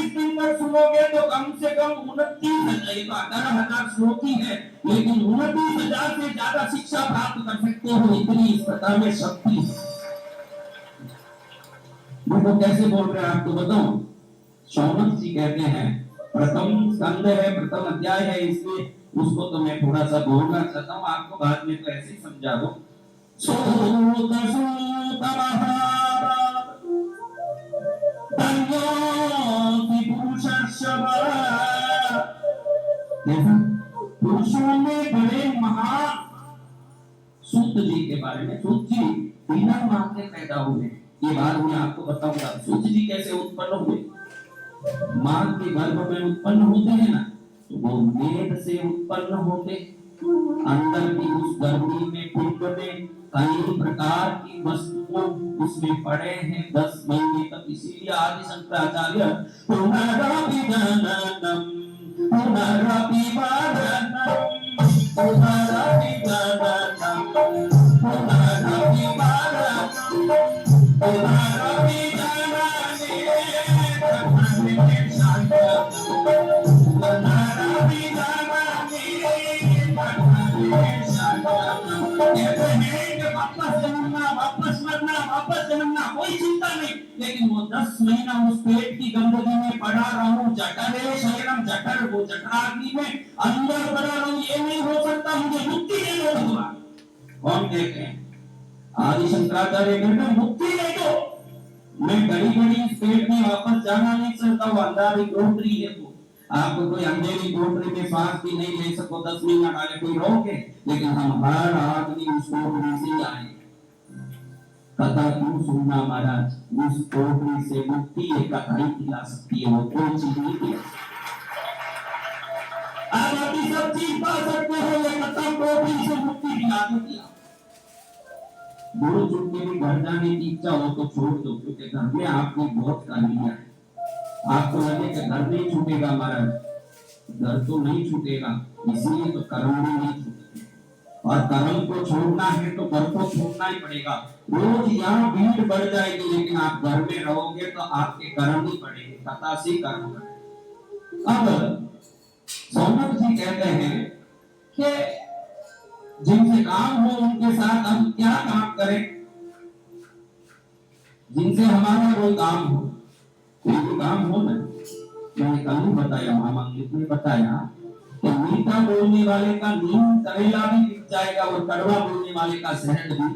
21 दिन तक सुनोगे तो कम से कम 29,000 श्लोक ही है, लेकिन 29,000 से ज्यादा शिक्षा प्राप्त कर सकते हो, इतनी इस कथा में शक्ति है। देखो कैसे बोल रहे हैं आपको बताऊं। शौनक जी कहते हैं, प्रथम स्कंद है, प्रथम अध्याय है, इसलिए उसको तो मैं थोड़ा सा बोलना चाहता हूँ, आपको बाद में तो ऐसे ही समझा दो। पुरुषों में बड़े महा सूत जी के बारे में, सूत जी बिना मां के पैदा हुए, ये बात मैं आपको बताऊंगा। सूत जी कैसे उत्पन्न हुए? मां के गर्भ में उत्पन्न होते हैं ना, तो वो मेद से उत्पन्न होते, अंदर की उस गर्भी में पिंड में कई प्रकार की वस्तुओं उसमें पड़े हैं 10 महीने तक। इसीलिए आदि शंकराचार्य पुनरभिजननम पुनरभिवादनम पुनरभिजननम पुनरभिवादनम वापस जन्मना कोई चिंता नहीं, लेकिन वो 10 महीना उस पेट की गंदगी में पड़ा रहूं, जठरे शरीरम जठर, वो जठराग्नि में अंदर पड़ा रहूं, ये नहीं हो सकता, मुझे मुक्ति देने होगा। कौन कहते हैं? आदि शंकराचार्य कहते हैं मुक्ति दे दो, मैं घड़ी घड़ी इस पेट में वापस जाना नहीं चाहता हूँ। अंधारी कोठरी है वो, आपको कोई अंधेरी कोठरी में सांस भी नहीं ले सको, 10 महीना डाले कोई रोके, लेकिन हम हर आदमी उस कोठरी से आए। कथा क्यों सुनना महाराज? उस कोठरी से मुक्ति एक कथा ही दिला सकती है, वो कोई चीज नहीं दिला। आप बाकी सब चीज पा सकते हो, ये कथा कोठरी से मुक्ति दिला देती है। गुरु चुन के भी घर जाने की इच्छा हो तो छोड़ दो, क्योंकि घर में आपने बहुत कर लिया है। आपको लगे कि घर नहीं छूटेगा महाराज, घर तो नहीं छूटेगा, इसलिए तो कर्म भी नहीं छूटते, और कर्म को छोड़ना है तो घर को छोड़ना ही पड़ेगा। रोज यहाँ भीड़ बढ़ जाएगी, लेकिन आप घर में रहोगे तो आपके कर्म ही बढ़ेंगे, कथा से कर्म बढ़ेंगे। अब सौनक जी कहते हैं कि जिनसे काम हो उनके साथ हम क्या काम करें, जिनसे हमारा कोई काम हो, कोई काम हो ना। मैंने कल ही बताया, मामा ने बताया कि मीठा बोलने वाले का नीम करेला भी बिक जाएगा, और कड़वा बोलने वाले का शहद भी।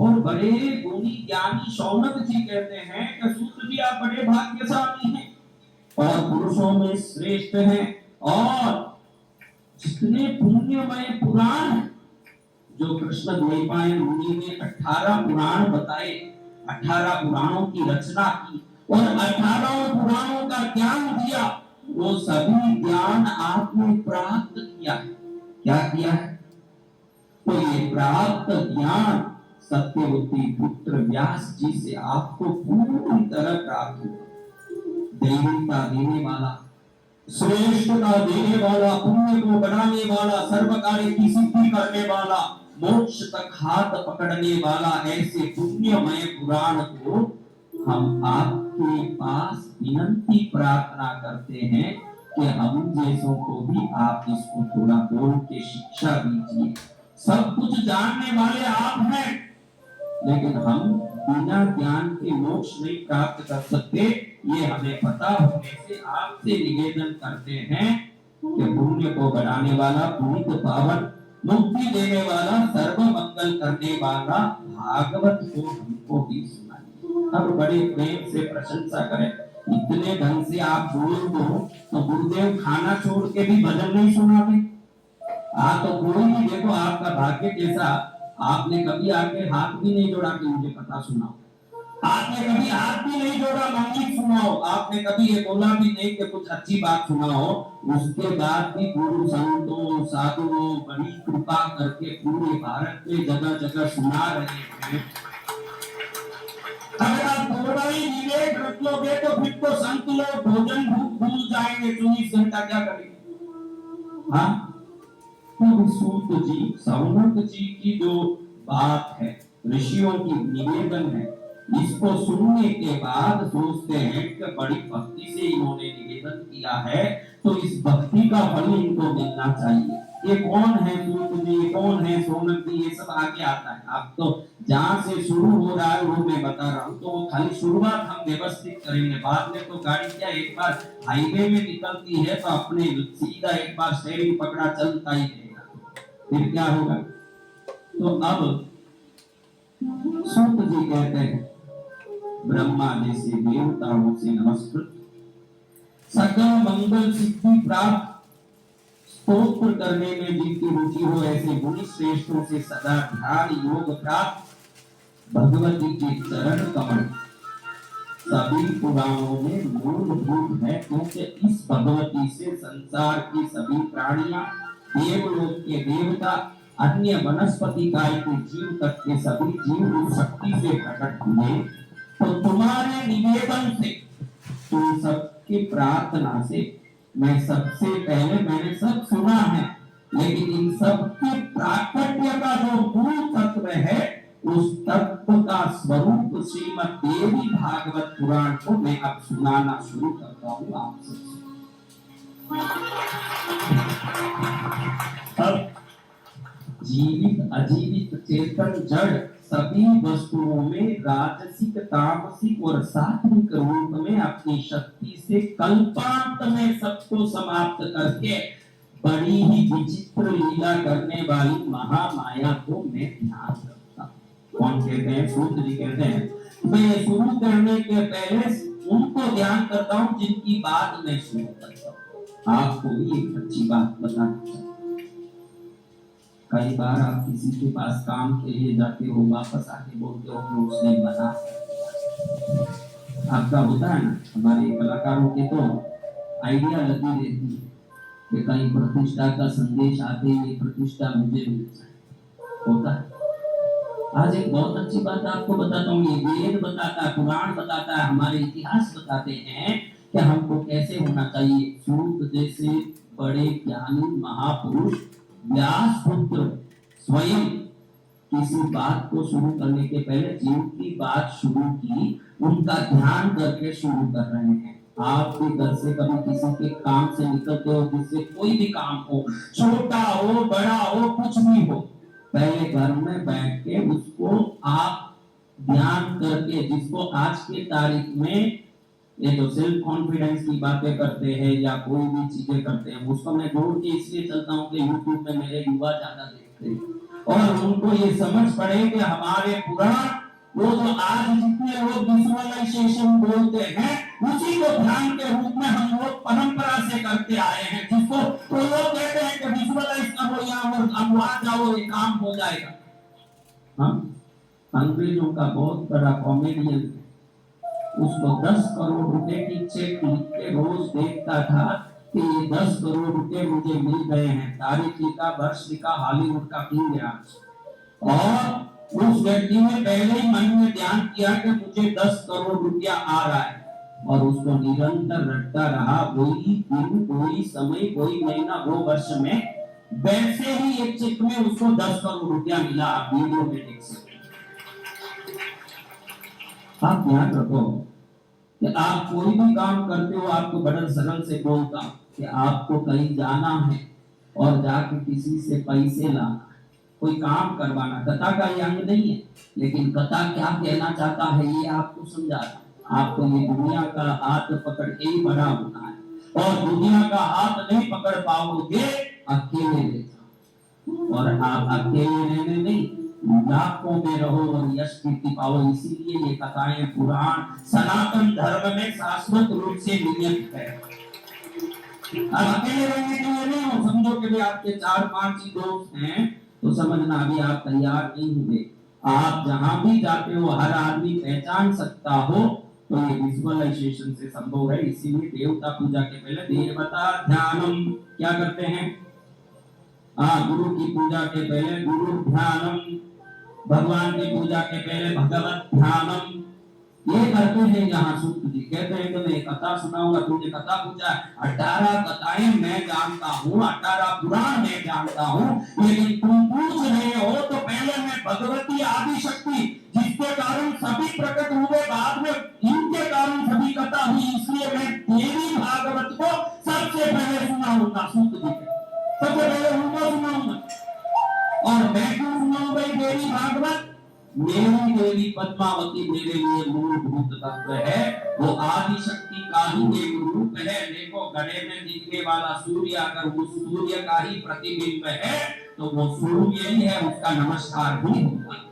और बड़े गुणी ज्ञानी शौनक जी कहते हैं कि सूत्र जी आप बड़े भाग्यशाली हैं और पुरुषों में श्रेष्ठ हैं, और जितने पुण्यमय पुराण जो कृष्ण द्वैपायन मुनि ने 18 पुराण बताए, 18 पुराणों की रचना की और 18 पुराणों का ज्ञान दिया, वो सभी ज्ञान आपने प्राप्त किया है। क्या किया है? तो ये प्राप्त ज्ञान सत्यवती पुत्र व्यास जी से आपको पूरी तरह प्राप्त हुआ। दैविकता देने वाला, श्रेष्ठता देने वाला, पुण्य को बढ़ाने वाला, सर्व कार्य की सिद्धि करने वाला, मोक्ष तक हाथ पकड़ने वाला, ऐसे पुण्यमय पुराण को हम आपके पास विनती प्रार्थना करते हैं कि हम जैसों को भी आप इसको थोड़ा बोल के शिक्षा दीजिए। सब कुछ जानने वाले आप हैं, लेकिन हम बिना ज्ञान के मोक्ष नहीं प्राप्त कर सकते, ये हमें पता होने से आपसे निवेदन करते हैं कि पुण्य को बढ़ाने वाला, पुनीत पावन, मुक्ति देने वाला, सर्व मंगल करने वाला भागवत को हमको भी सुनाइए। अब बड़े प्रेम से प्रशंसा करें। इतने ढंग से आप बोल दो तो गुरुदेव खाना छोड़ के भी भजन नहीं सुनाते। तो कोई भी देखो आपका भाग्य कैसा, आपने कभी आके हाथ भी नहीं जोड़ा कि मुझे कथा सुनाओ, आपने कभी हाथ भी नहीं जोड़ा मंगीत सुनाओ, आपने कभी ये बोला भी नहीं कि कुछ अच्छी बात सुनाओ। उसके बाद भी गुरु संतों साधुओं बड़ी कृपा करके पूरे भारत में जगह जगह सुना रहे हैं। अगर आप थोड़ा ही विवेक रख लोगे तो फिर तो संत लोग भोजन भूल जाएंगे, 24 घंटा क्या करेंगे? हाँ, तो सूत जी, सौनक जी की जो बात है, ऋषियों की निवेदन है इसको सुनने के बाद सोचते हैं कि बड़ी भक्ति से इन्होंने निवेदन किया है, तो इस भक्ति का फल इनको मिलना चाहिए। ये कौन है सूत जी, ये कौन है सोनक जी, ये सब आगे आता है। आप तो जहां से शुरू हो रहा है वो मैं बता रहा हूँ, तो खाली शुरुआत हम व्यवस्थित करेंगे। बाद में तो गाड़ी क्या एक बार हाईवे में निकलती है तो अपने सीधा एक बार स्टीयरिंग पकड़ा चलता ही रहेगा, फिर क्या होगा। तो अब सूत जी कहते हैं, ब्रह्मा जैसे देवताओं से नमस्कृत, सकल मंगल सिद्धि प्राप्त, स्तोत्र करने में जिनकी रुचि हो ऐसे मुनि श्रेष्ठों से सदा ध्यान योग प्राप्त, भगवती के चरण कमल सभी पुराणों में मूलभूत है, क्योंकि इस भगवती से संसार की सभी प्राणियां, देवलोक के देवता, अन्य वनस्पति काय के जीव तक के सभी जीव उस शक्ति से प्रकट हुए। तो तुम्हारे निवेदन से, तुम सबकी प्रार्थना से, मैं सबसे पहले मैंने सब सुना है, लेकिन इन सब के प्राकट्य का जो मूल तत्व है, उस तत्व का स्वरूप श्रीमद् देवी भागवत पुराण को मैं अब सुनाना शुरू करता हूँ आपसे। अब जीवित अजीवित चेतन जड़ सभी वस्तुओं में राजसिक तामसिक और सात्विक रूप में अपनी शक्ति से कल्पांत में सबको समाप्त करके बड़ी ही विचित्र लीला करने वाली महामाया को मैं ध्यान रखता हूँ। कौन कहते हैं? सूत जी कहते हैं, मैं शुरू करने के पहले उनको ध्यान करता हूँ जिनकी बात मैं शुरू करता हूँ। आपको भी एक अच्छी बात बताना चाहिए। कई बार आप किसी के पास काम के लिए जाते हो, वापस आके बोलते हो कि उसने मना, आपका होता है ना। हमारे कलाकारों के तो आइडिया लगी रहती है कि कहीं प्रतिष्ठा का संदेश आते ही प्रतिष्ठा मुझे मिल जाए, होता है। आज एक बहुत अच्छी बात आपको बताता हूँ, ये वेद बताता है, पुराण बताता है, हमारे इतिहास बताते हैं कि हमको कैसे होना चाहिए। सूत जैसे बड़े ज्ञानी महापुरुष व्यास पुत्र स्वयं किसी बात को शुरू करने के पहले जिनकी बात शुरू की उनका ध्यान करके शुरू कर रहे हैं। आप भी घर से कभी किसी के काम से निकलते हो, जिससे कोई भी काम हो, छोटा हो बड़ा हो कुछ भी हो, पहले घर में बैठ के उसको आप ध्यान करके, जिसको आज के तारीख में ये जो सेल्फ कॉन्फिडेंस की बातें करते हैं या कोई भी चीजें करते हैं, उसको मैं जोड़ के इसलिए चलता हूँ कि यूट्यूब में मेरे युवा ज्यादा देखते हैं और उनको ये समझ पड़े कि हमारे पुराण, वो जो आज जितने लोग विजुअलाइजेशन बोलते हैं, उसी को ध्यान के रूप में हम लोग परंपरा से करते आए हैं। जिसको तो लोग कहते हैं कि विजुअलाइज करो या अब वहां जाओ ये काम हो जाएगा। हम अंग्रेजों का बहुत बड़ा कॉमेडियन, उसको 10 करोड़ रुपए की चेक लिख के रोज देखता था कि ये 10 करोड़ रुपए मुझे मिल गए हैं, तारीख लिखा, वर्ष लिखा, हॉलीवुड का किंग गया। और उस व्यक्ति ने पहले ही मन में ध्यान किया कि मुझे 10 करोड़ रुपया आ रहा है, और उसको निरंतर रटता रहा। वही दिन, वही समय, वही महीना, वो वर्ष में वैसे ही एक चेक में उसको 10 करोड़ रुपया मिला। आप वीडियो में देख सकते। आप ध्यान रखो कि आप कोई भी काम करते हो, आपको बड़ा सरल से बोलता हूं कि आपको कहीं जाना है और जाके किसी से पैसे लाना, कोई काम करवाना, कथा का ये अंग नहीं है, लेकिन कथा क्या कहना चाहता है ये आपको समझाना। आपको ये दुनिया का हाथ पकड़ के ही बड़ा होना है, और दुनिया का हाथ नहीं पकड़ पाओगे अकेले रहना, और आप अकेले रहने नहीं, लाखों में रहो और यश कीर्ति पाओ। इसीलिए ये कथाएं पुराण सनातन धर्म में शाश्वत रूप से नियत है। अब अकेले रहने के लिए नहीं हो, समझो कि भी आपके 4-5 ही दोस्त हैं तो समझना अभी आप तैयार नहीं हुए। आप जहां भी जाते हो हर आदमी पहचान सकता हो, तो ये विजुअलाइजेशन से संभव है। इसीलिए देवता पूजा के पहले देवता ध्यानम क्या करते हैं? गुरु की पूजा के पहले गुरु ध्यानम, भगवान की पूजा के पहले भगवत ध्यानम, ये करते हैं। यहाँ सूत जी कहते हैं कि मैं कथा सुनाऊंगा, तुमने कथा पूछा, 18 कथाएं मैं जानता हूँ, 18 पुराण मैं जानता हूँ, लेकिन तुम पूछ रहे हो तो पहले मैं भगवती आदि शक्ति जिसके कारण सभी प्रकट हुए, बाद में इनके कारण सभी कथा हुई, इसलिए मैं देवी भागवत को सबसे पहले सुनाऊंगा। सूत जी सबसे पहले उनको सुनाऊंगा। और मैं क्यों सुनाऊं भाई देवी भागवत? मेरी देवी पद्मावती मेरे लिए मूलभूत तत्व है, वो आदि शक्ति का ही एक रूप है। देखो घड़े में दिखने वाला सूर्य अगर उस सूर्य का ही प्रतिबिंब है तो वो सूर्य ही है, उसका नमस्कार भी होगा।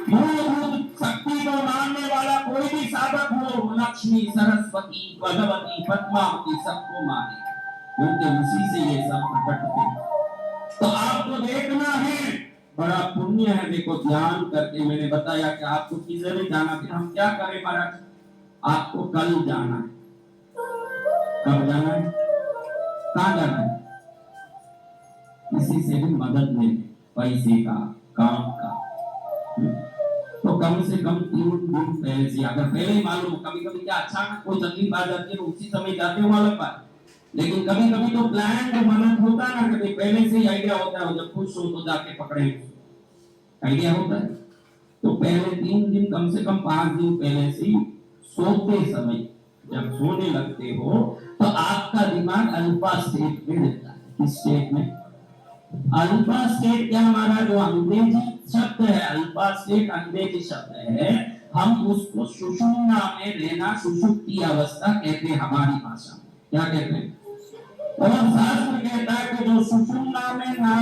मूलभूत शक्ति को मानने वाला कोई भी साधक हो, लक्ष्मी, सरस्वती, भगवती, पद्मावती सबको माने, क्योंकि उसी से ये सब प्रकट होते। तो आपको देखना है, बड़ा पुण्य है। देखो ध्यान करके मैंने बताया कि आपको किधर भी जाना, फिर हम क्या करें महाराज? आपको कल जाना है। कब जाना है? कहाँ जाना है? किसी से भी मदद ले, पैसे का, काम का, तो कम से कम 3 दिन पहले से, अगर पहले ही मालूम, कभी कभी क्या अचानक कोई तकलीफ आ जाती है तो उसी समय जाते हो अलग बात, लेकिन कभी कभी तो प्लान मदद होता है ना, कभी पहले से ही आइडिया होता है, जब खुश हो तो जाके पकड़े, आइडिया होता है। तो पहले 3 दिन, कम से कम 5 दिन पहले से सोते समय, जब सोने लगते हो तो आपका दिमाग अल्फा स्टेट में रहता है। किस स्टेट में? अल्फा स्टेट क्या हमारा जो अंग्रेजी शब्द है, अल्फा स्टेट अंग्रेजी शब्द है, हम उसको सुषुम्ना में रहना, सुषुप्ति अवस्था कहते हैं हमारी भाषा में। क्या कहते हैं? और शास्त्र कहता है कि जो सुषुम्ना में ना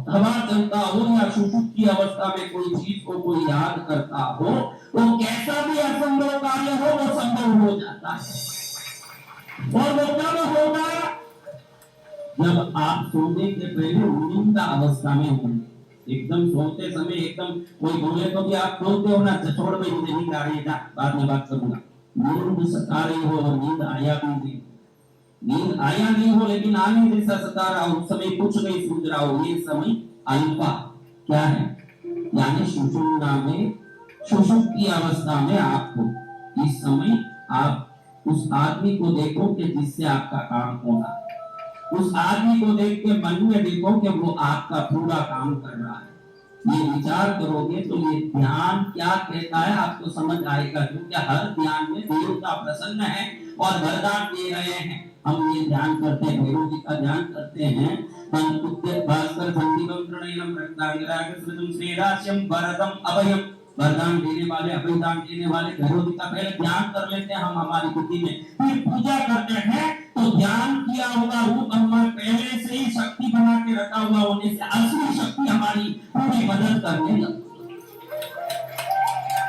हवा चलता हो या सुषुप्ति अवस्था में कोई चीज को कोई याद करता हो, तो कैसा भी असंभव कार्य हो वो संभव हो जाता है। और वो कब होगा? जब आप सोने के पहले नींद अवस्था में होंगे। एकदम सोते समय एकदम कोई बोले तो भी आप सोते हो ना, छोड़ में मुझे नींद आ रही है, बाद में बात करूंगा। नींद सता रही हो और नींद आया भी नहीं, नींद आया नहीं हो लेकिन आने जैसा सता रहा हो, उस समय कुछ नहीं सूझ रहा हो, ये समय अल्फा क्या है? यानी सुषुम्ना में, सुषुप्ति अवस्था में आप हो। इस समय आप उस आदमी को देखो कि जिससे आपका काम होना, उस आदमी को देख के मन में देखो कि वो आपका पूरा काम कर रहा है। ये विचार करोगे तो ये ध्यान क्या कहता है आपको समझ आएगा, क्योंकि हर ध्यान में देवता प्रसन्न है और वरदान दे रहे हैं। हम ये ध्यान करते हैं, भैरव जी का ध्यान करते हैं, भास्कर संदीपम प्रणयनम रक्तांगराग सृजम श्रीराश्यम वरदम अभयम, वरदान देने वाले, अभयदान देने वाले भैरव जी का पहले ध्यान कर लेते हैं हम हमारी बुद्धि में, फिर पूजा करते हैं। तो ध्यान किया हुआ रूप हमारे पहले से ही शक्ति बना के रखा हुआ होने से असली शक्ति हमारी पूरी मदद करने लगती है।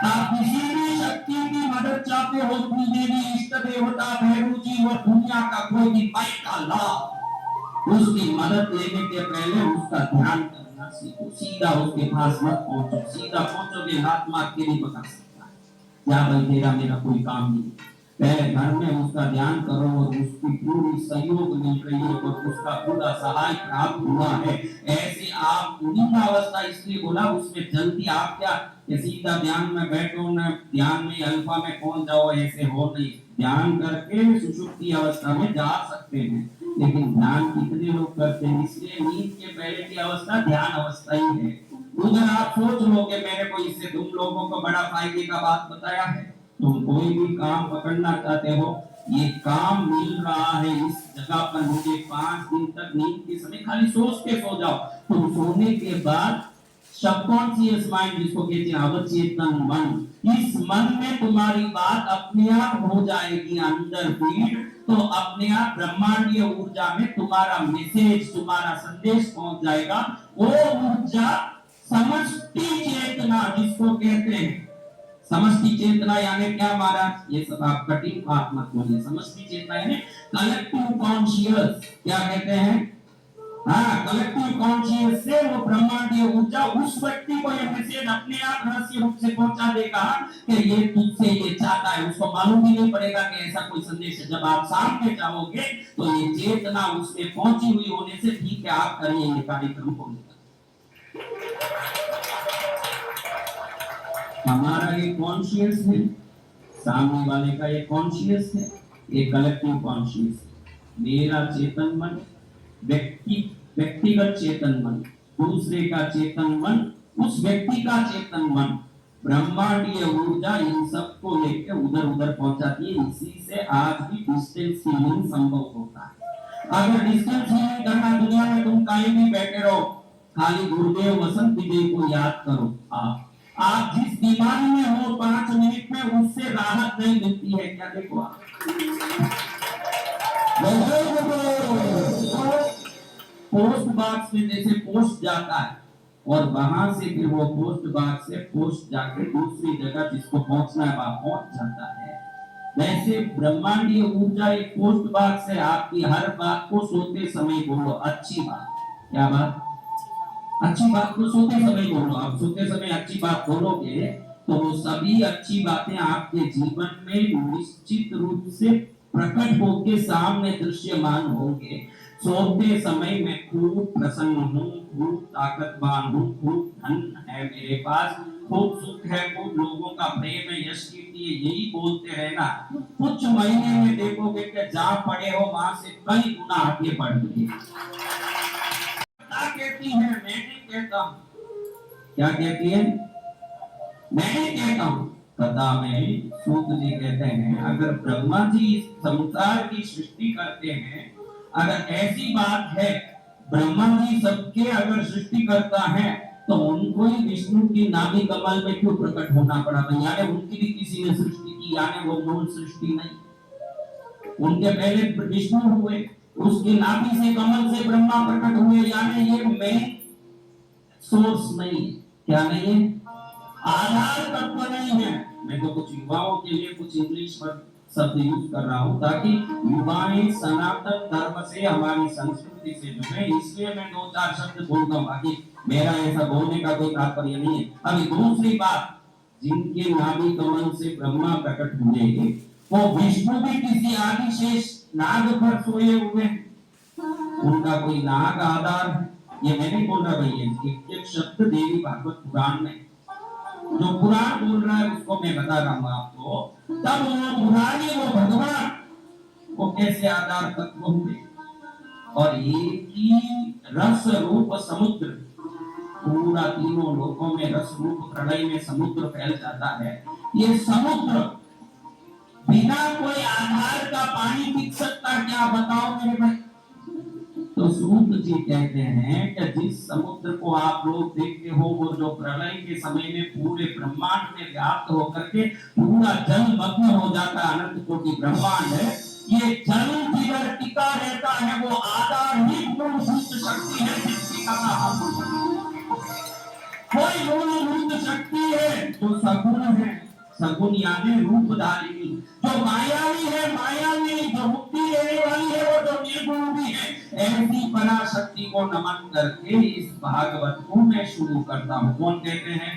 आप किसी भी शक्ति की मदद चाहते हो, देवी, इष्ट देवता, भैरव जी और दुनिया का कोई भी का लाभ, उसकी मदद लेने के पहले उसका ध्यान करना सीखो। सीधा उसके पास मत पहुंचो, सीधा पहुंचोगे हाथ मार के नहीं बता सकता क्या भाई तेरा मेरा कोई काम नहीं। पहले घर में उसका ध्यान करो और उसकी पूरी सहयोग मिल रही है और उसका पूरा सहाय प्राप्त हुआ है। ऐसे आप नींद अवस्था इसलिए बोला, उसमें जल्दी आप क्या सीधा ध्यान में बैठो ना, ध्यान में अल्फा में पहुंच जाओ, ऐसे हो नहीं। ध्यान करके सुषुप्ति अवस्था में जा सकते हैं, लेकिन ध्यान कितने लोग करते हैं? इसलिए नींद के पहले की अवस्था ध्यान अवस्था ही है। उधर आप सोच लो कि मेरे को इससे तुम लोगों को बड़ा फायदे का बात बताया है। तुम कोई भी काम पकड़ना चाहते हो, ये काम मिल रहा है इस जगह पर मुझे, 5 दिन तक नींद के समय खाली सोच के सो जाओ। तुम सोने के बाद सबकॉन्शियस माइंड, जिसको कहते हैं अवचेतन मन, इस मन में तुम्हारी बात अपने आप हो जाएगी अंदर फीड, तो अपने आप ब्रह्मांडीय ऊर्जा में तुम्हारा मैसेज, तुम्हारा संदेश पहुंच जाएगा। वो ऊर्जा समष्टि चेतना जिसको कहते हैं, समष्टि चेतना यानी क्या महाराज? ये सब आप कठिन बात मत बोलिए। समष्टि चेतना यानी कलेक्टिव कॉन्शियस, क्या कहते हैं? हाँ, कलेक्टिव कॉन्शियस से वो ब्रह्मांडीय ऊर्जा उस व्यक्ति को ये मैसेज अपने आप रहस्य रूप से पहुंचा देगा कि ये तुझसे ये चाहता है। उसको मालूम भी नहीं पड़ेगा कि ऐसा कोई संदेश है। जब आप सामने जाओगे तो ये चेतना उसमें पहुंची हुई होने से ठीक है, आप करिए ये कार्यक्रम को। हमारा ये कॉन्शियस है, सामने वाले का एक कॉन्शियस है, एक कलेक्टिव कॉन्शियस। मेरा चेतन मन, व्यक्तिगत चेतन मन, दूसरे का चेतन मन, उस व्यक्ति का चेतन मन, ब्रह्मांडीय ऊर्जा इन सबको लेकर उधर उधर पहुंचाती है। इसी से आज भी डिस्टेंस हीलिंग संभव होता है। अगर डिस्टेंस हीलिंग करना, दुनिया में तुम कहीं भी बैठे रहो, खाली गुरुदेव वसंत विजय को याद करो। आप जिस बीमारी में हो 5 मिनट में उससे राहत नहीं मिलती है क्या? देखो आप पोस्ट बॉक्स में जैसे पोस्ट जाता है और वहां से फिर वो पोस्ट बॉक्स से पोस्ट जाके दूसरी जगह जिसको पहुंचना है वहां पहुंच जाता है, वैसे ब्रह्मांडीय ऊर्जा एक पोस्ट बॉक्स से आपकी हर बात को सोते समय बोलो अच्छी बात। क्या बात? अच्छी बात को सोते समय बोलो। आप सोते समय अच्छी बात बोलोगे तो वो सभी अच्छी बातें आपके जीवन में निश्चित रूप से प्रकट होके सामने दृश्यमान होंगे। सोते समय मैं खूब प्रसन्न हूँ, खूब ताकतवान हूँ, खूब धन है मेरे पास, खूब सुख है, खूब लोगों का प्रेम है, यश कीर्ति है, यही बोलते रहना। कुछ महीने में देखोगे कि जहाँ पड़े हो वहां से कई गुना आगे बढ़ गए। क्या कहती है? मैं नहीं कहता हूँ। क्या कहती है? मैं नहीं कहता हूँ। कथा में सूत जी कहते हैं अगर ब्रह्मा जी इस संसार की सृष्टि करते हैं, अगर ऐसी बात है ब्रह्मा जी सबके अगर सृष्टि करता है तो उनको ही विष्णु की नाभि कमल में क्यों प्रकट होना पड़ा? यानी उनकी भी किसी ने सृष्टि की, यानी वो मूल सृष्टि नहीं। उनके पहले विष्णु हुए, उसकी नाभि से कमल से ब्रह्मा प्रकट हुए, यानी ये मेन सोर्स नहीं। क्या नहीं है? आधार तत्व नहीं है। मैं तो कुछ युवाओं के लिए कुछ इंग्लिश शब्द यूज कर रहा हूँ ताकि युवाएं सनातन धर्म से, हमारी संस्कृति से जुड़े, इसलिए मैं 2-4 शब्द बोलता हूँ, बाकी मेरा ऐसा बोलने का कोई तात्पर्य नहीं है। अभी दूसरी बात, जिनके नाभि कमल से ब्रह्मा प्रकट हुए वो विष्णु भी किसी आदिशेष नाग पर सोए हुए, उनका कोई नाग आधार है। ये मैं नहीं बोल रहा भाई, एक शब्द देवी भागवत पुराण में जो पुराण बोल रहा है उसको मैं बता रहा हूँ आपको। तब वो पुरानी वो भगवान वो कैसे आधार तत्व हुए और एक ही रस रूप समुद्र, पूरा तीनों लोकों में रस रूप प्रलय में समुद्र फैल जाता है। ये समुद्र बिना कोई आधार का पानी पी सकता? क्या बताओ मेरे भाई? तो सूत जी कहते हैं कि जिस समुद्र को आप लोग देखते हो वो जो प्रलय के समय में पूरे ब्रह्मांड में व्याप्त होकर के पूरा जल मग्न हो जाता है, अनंत कोटि ब्रह्मांड है, ये जल जिधर टिका रहता है वो आधार ही मूलभूत शक्ति है जिसकी कथा हम कोई मूलभूत शक्ति है जो सगुण है, सगुण यानी रूपधारिणी, जो मायावी है, मायावी जो मुक्ति देने वाली है, वो जो निर्गुण भी है। ऐसी पराशक्ति को नमन करके इस भागवत को मैं शुरू करता हूँ। कौन कहते हैं?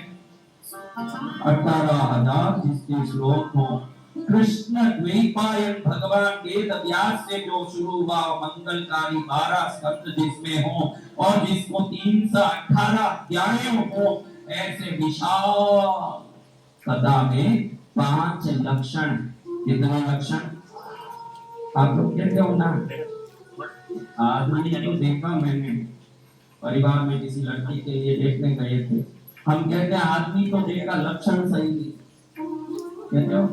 18,000 जिसके श्लोक हो, कृष्ण द्वैपायन भगवान वेद व्यास से जो शुरू हुआ, मंगलकारी 12 स्कंद जिसमें हो और जिसको 318 अध्याय हो, ऐसे विशाल कथा में 5 लक्षण। कितने लक्षण? आप लोग कहते हो ना, आदमी तो देखा मैंने परिवार में किसी लड़की के लिए देखने गए थे, हम कहते हैं आदमी तो देखा लक्षण सही नहीं, कहते हो,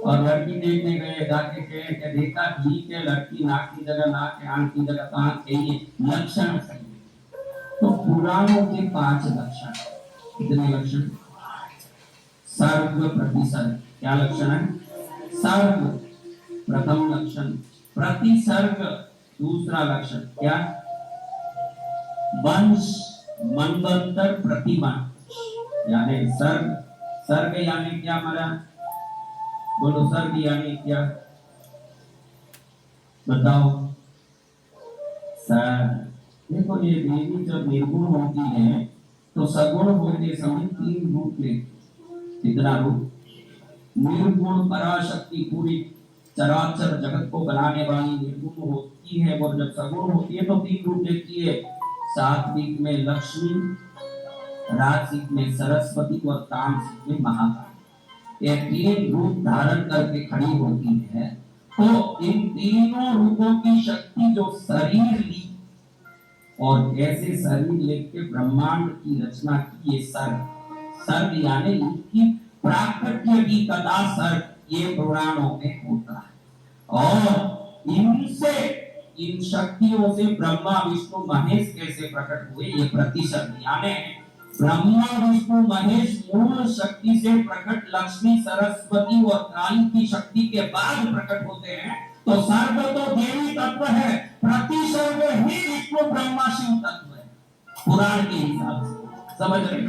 और लड़की देखने गए जाके कहे कि देखा ठीक है, लड़की नाक की जगह नाक है, आंख की जगह कान चाहिए, लक्षण सही। तो पुराणों के 5 लक्षण। कितने लक्षण? सर्ग प्रतिसर्ग। क्या लक्षण है? सर्ग प्रथम लक्षण, प्रतिसर्ग दूसरा लक्षण। क्या? वंश मनवंतर प्रतिवंश, यानी सर्ग। सर्ग यानी क्या हमारा? बोलो, सर्ग यानी क्या? बताओ। देखो, ये देवी जब निर्गुण होती है तो सगुण होते समय 3 रूप लेती। कितना रूप? निर्गुण पराशक्ति पूरी चराचर जगत को बनाने वाली निर्गुण होती है, और जब सगुण होती है तो 3 रूप लेती है। सात्विक में लक्ष्मी, राजसिक में सरस्वती और तामसिक में महाकाली। ये तीन रूप धारण करके खड़ी होती है, तो इन तीनों रूपों की शक्ति जो शरीर ली और कैसे शरीर लेके ब्रह्मांड की रचना की, ये सर्ग यानी इनकी प्राकृत्य की कथा सर्ग ये पुराणों में होता है। और इनसे इन शक्तियों से ब्रह्मा विष्णु महेश कैसे प्रकट हुए, ये प्रतिशत यानी ब्रह्मा विष्णु महेश मूल शक्ति से प्रकट लक्ष्मी सरस्वती और काली की शक्ति के बाद प्रकट होते हैं। तो सर्ग तो देवी तत्व है, प्रतिसर्ग ही विष्णु ब्रह्मा शिव तत्व है पुराण के हिसाब से। समझ रहे?